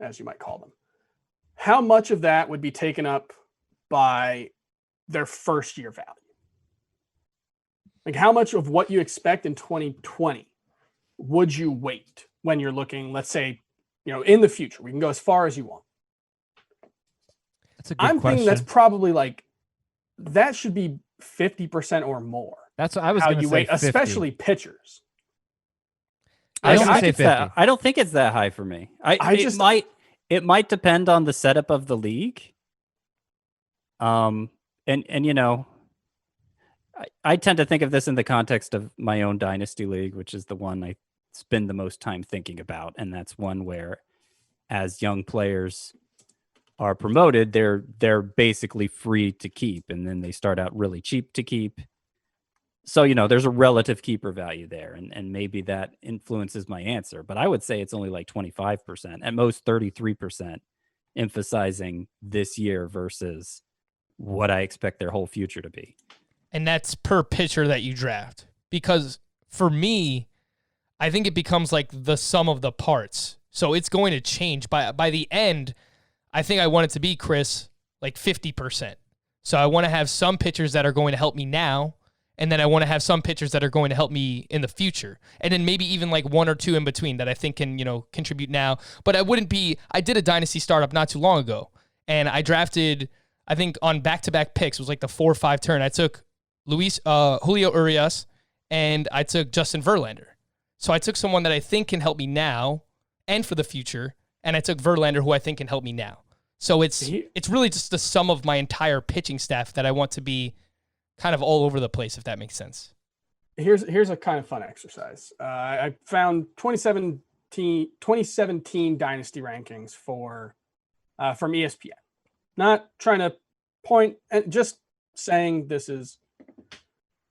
as you might call them. How much of that would be taken up by their first year value? Like how much of what you expect in 2020 would you weight when you're looking, let's say, you know, in the future? We can go as far as you want. That's a good question. Thinking that's probably like, that should be 50% or more. That's what I was going to say. Weight, 50. especially pitchers. I don't say 50. I don't think it's that high for me. It might depend on the setup of the league. And you know, I tend to think of this in the context of my own dynasty league, which is the one I spend the most time thinking about. And that's one where, as young players are promoted, they're basically free to keep, and then they start out really cheap to keep. So, you know, there's a relative keeper value there, and maybe that influences my answer. But I would say it's only like 25%, at most 33%, emphasizing this year versus what I expect their whole future to be. And that's per pitcher that you draft. Because for me, I think it becomes like the sum of the parts. So it's going to change. By the end, I think I want it to be, Chris, like 50%. So I want to have some pitchers that are going to help me now, and then I want to have some pitchers that are going to help me in the future. And then maybe even like 1 or 2 in between that I think can, you know, contribute now. But I did a dynasty startup not too long ago, and I drafted, I think on back-to-back picks, it was like the 4 or 5 turn. I took Julio Urias, and I took Justin Verlander. So I took someone that I think can help me now and for the future, and I took Verlander, who I think can help me now. So it's really just the sum of my entire pitching staff that I want to be kind of all over the place, if that makes sense. Here's a kind of fun exercise. I found 2017 dynasty rankings from ESPN. Not trying to point, just saying this is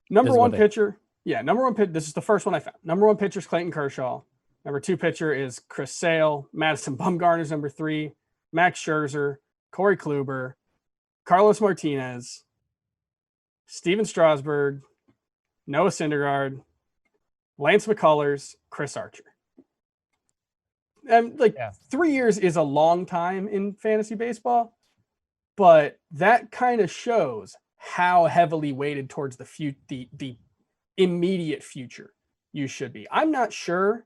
number one pitcher. Yeah, number one pitcher. This is the first one I found. Number 1 pitcher is Clayton Kershaw. Number 2 pitcher is Chris Sale. Madison Bumgarner's number 3. Max Scherzer, Corey Kluber, Carlos Martinez, Steven Strasburg, Noah Syndergaard, Lance McCullers, Chris Archer. And 3 years is a long time in fantasy baseball, but that kind of shows how heavily weighted towards the immediate future you should be. I'm not sure.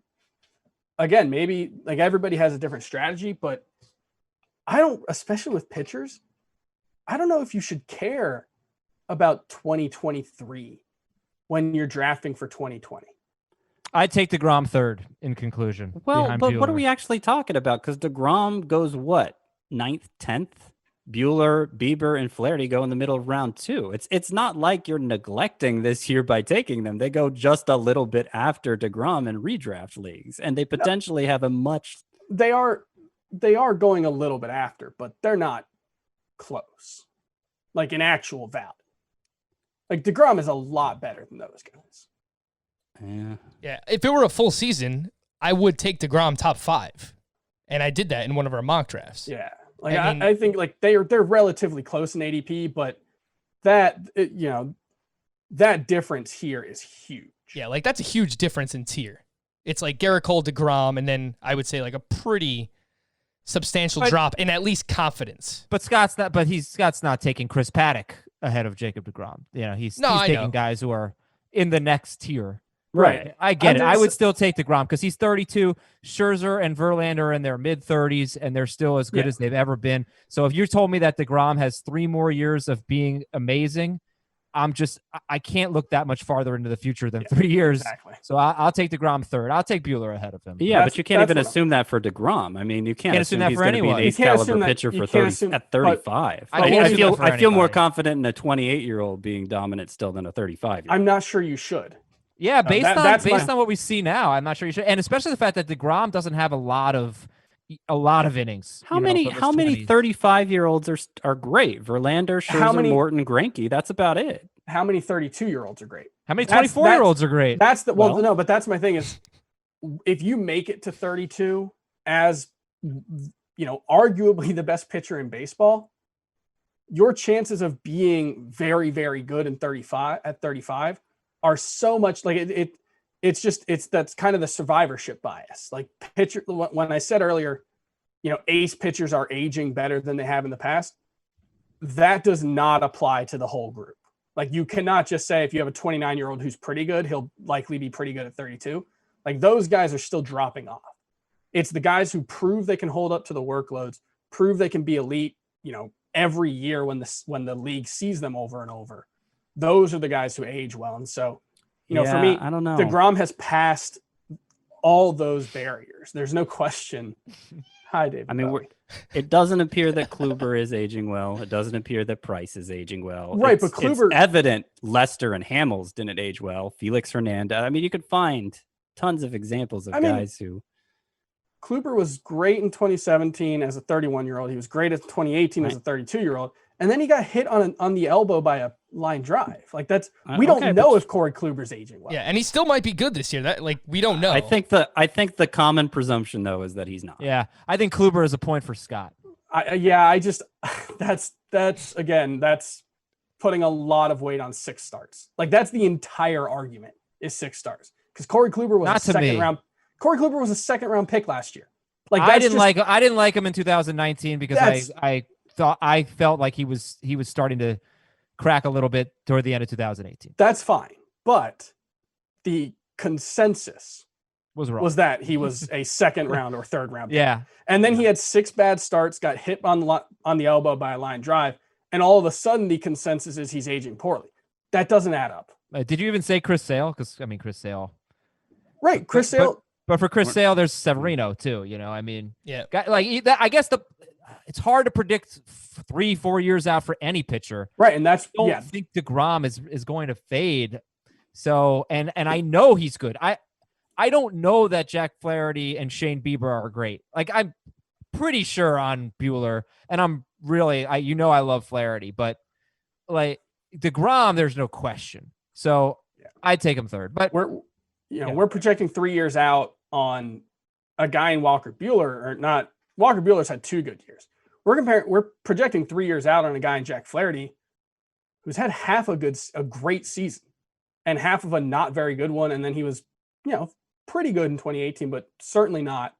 Again, maybe like everybody has a different strategy, but I don't, especially with pitchers, I don't know if you should care about 2023 when you're drafting for 2020. I'd take DeGrom third in conclusion. Well, but what are we actually talking about? Because DeGrom goes what? 9th, 10th? Buehler, Bieber, and Flaherty go in the middle of round 2. It's not like you're neglecting this year by taking them. They go just a little bit after DeGrom in redraft leagues, and they potentially have a much... They are going a little bit after, but they're not close. Like in actual value. Like DeGrom is a lot better than those guys. Yeah. If it were a full season, I would take DeGrom top 5. And I did that in one of our mock drafts. Yeah. Like I think like they're relatively close in ADP, but that, that difference here is huge. Yeah, like that's a huge difference in tier. It's like Garrett Cole, DeGrom, and then I would say like a pretty substantial drop in at least confidence. But Scott's not taking Chris Paddock ahead of Jacob DeGrom. You know, he's taking guys who are in the next tier. Right. I get it. I would still take DeGrom because he's 32. Scherzer and Verlander are in their mid-30s, and they're still as good as they've ever been. So if you told me that DeGrom has 3 more years of being amazing, I can't look that much farther into the future than 3 years. Exactly. So I'll take DeGrom third. I'll take Buehler ahead of him. Yeah, but you can't even assume that for DeGrom. I mean, you can't assume that he's for going to be an anyone. ace caliber pitcher for 30 at 35. I feel more confident in a 28-year-old being dominant still than a 35-year-old. I'm not sure you should. Yeah, based on what we see now, I'm not sure you should. And especially the fact that DeGrom doesn't have a lot of innings. How many 35-year-olds are great? Verlander, Scherzer, Morton, Greinke. That's about it. How many 32-year-olds are great? How many 24-year-olds are great? That's no, but that's my thing is if you make it to 32 as arguably the best pitcher in baseball, your chances of being very, very good in 35 are so much like that's kind of the survivorship bias. Like pitcher, when I said earlier, ace pitchers are aging better than they have in the past. That does not apply to the whole group. Like you cannot just say if you have a 29-year-old who's pretty good, he'll likely be pretty good at 32. Like those guys are still dropping off. It's the guys who prove they can hold up to the workloads, prove they can be elite, every year when the league sees them over and over. Those are the guys who age well. And so, for me, I don't know. DeGrom has passed all those barriers. There's no question. Hi, David. I mean, it doesn't appear that Kluber is aging well. It doesn't appear that Price is aging well. Right, but Kluber... It's evident Lester and Hamels didn't age well. Felix Hernandez. I mean, you could find tons of examples of guys who... Kluber was great in 2017 as a 31-year-old. He was great in 2018 as a 32-year-old. And then he got hit on the elbow by a line drive. Like we don't know if Corey Kluber's aging well. Yeah, and he still might be good this year. We don't know. I think the common presumption though is that he's not. Yeah, I think Kluber is a point for Scott. That's putting a lot of weight on 6 starts. Like that's the entire argument is 6 starts because Corey Kluber was Corey Kluber was a second-round pick last year. Like I didn't like him in 2019 because I felt like he was starting to crack a little bit toward the end of 2018. That's fine, but the consensus was that he was a second-round or third-round pick. Yeah, and then he had 6 bad starts, got hit on the elbow by a line drive, and all of a sudden the consensus is he's aging poorly. That doesn't add up. Did you even say Chris Sale? Because Chris Sale, right? Chris Sale. But for Chris Sale, there's Severino too. Yeah. I guess it's hard to predict 3-4 years out for any pitcher, right? And that's I don't think DeGrom is going to fade. So and I know he's good. I don't know that Jack Flaherty and Shane Bieber are great. Like I'm pretty sure on Buehler, and I'm really I love Flaherty, but like DeGrom, there's no question. So I'd take him third, but we're projecting 3 years out on a guy in Walker Buehler or not. Walker Buehler's had 2 good years. We're projecting 3 years out on a guy in Jack Flaherty who's had half a great season and half of a not very good one. And then he was, pretty good in 2018, but certainly not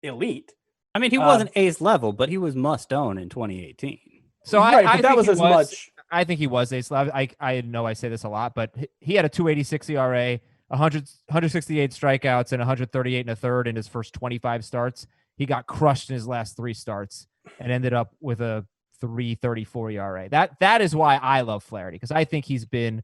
elite. I mean, he wasn't ace level, but he was must own in 2018. So I that was as much. I think he was ace level. I know I say this a lot, but he had a 2.86 ERA. 168 strikeouts and 138 and a third in his first 25 starts. He got crushed in his last 3 starts and ended up with a 3.34 ERA. That is why I love Flaherty, because I think he's been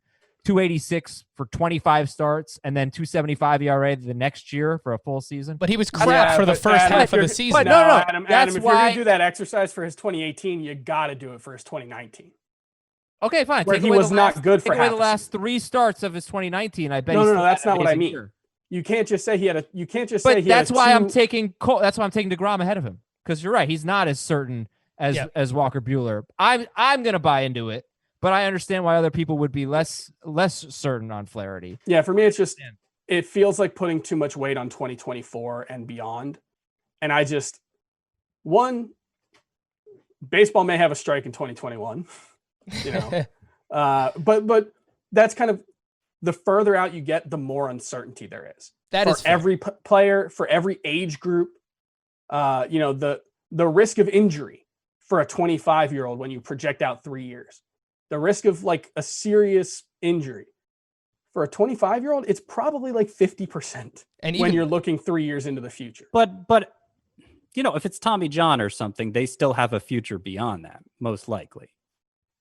2.86 for 25 starts and then 2.75 ERA the next year for a full season. But he was crap for the first half of the season. But no, Adam, that's if why you're going to do that exercise for his 2018, you got to do it for his 2019. Okay, fine. Where he was not good for half the last 3 starts of his 2019. I bet. No, that's not what I mean. Year. You can't just say he had a. You can't just say he. That's why I'm taking. That's why I'm taking DeGrom ahead of him, because you're right. He's not as certain as Walker Buehler. I'm going to buy into it, but I understand why other people would be less certain on Flaherty. Yeah, for me, it's just it feels like putting too much weight on 2024 and beyond, and baseball may have a strike in 2021. But that's kind of the further out you get, the more uncertainty there is. That for is fair. every player, for every age group. The risk of injury for a 25-year-old when you project out 3 years, the risk of like a serious injury for a 25-year-old, it's probably like 50%. And when you're looking 3 years into the future. But if it's Tommy John or something, they still have a future beyond that, most likely.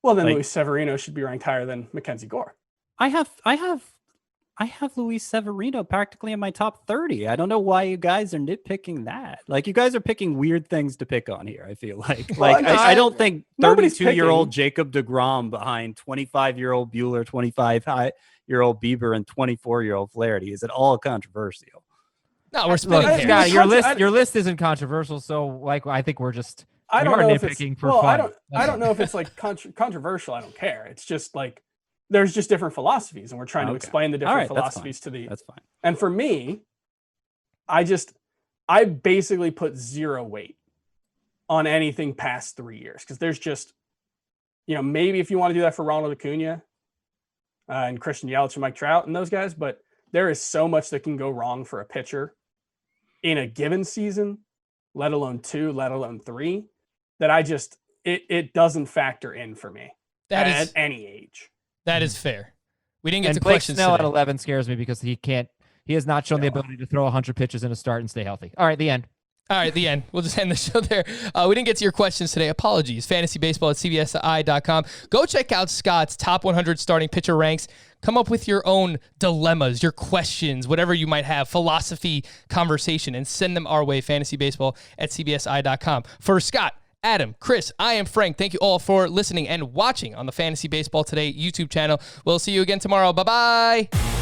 Well, then Luis Severino should be ranked higher than Mackenzie Gore. I have Luis Severino practically in my top 30. I don't know why you guys are nitpicking that. Like, you guys are picking weird things to pick on here, I feel like. I don't think 32-year-old Jacob deGrom behind 25-year-old Bueller, 25-year-old Bieber, and 24-year-old Flaherty is at all controversial. No, we're splitting hairs. Scott, your list isn't controversial, so like I think we're just nitpicking for fun. I don't know if it's like controversial. I don't care. It's just like there's just different philosophies, and we're trying to explain the different philosophies to the. That's fine. And for me, I basically put zero weight on anything past 3 years, because there's just, maybe if you want to do that for Ronald Acuna and Christian Yelich and Mike Trout and those guys, but there is so much that can go wrong for a pitcher in a given season, let alone 2, let alone 3, that it doesn't factor in for me at any age. That is fair. We didn't get to Blake questions Snell today. at 11 scares me because he has not shown the ability to throw 100 pitches in a start and stay healthy. All right, the end. All right, the end. We'll just end the show there. We didn't get to your questions today. Apologies. FantasyBaseball at CBSI.com. Go check out Scott's top 100 starting pitcher ranks. Come up with your own dilemmas, your questions, whatever you might have, philosophy conversation, and send them our way, FantasyBaseball at CBSI.com. For Scott, Adam, Chris, I am Frank. Thank you all for listening and watching on the Fantasy Baseball Today YouTube channel. We'll see you again tomorrow. Bye-bye.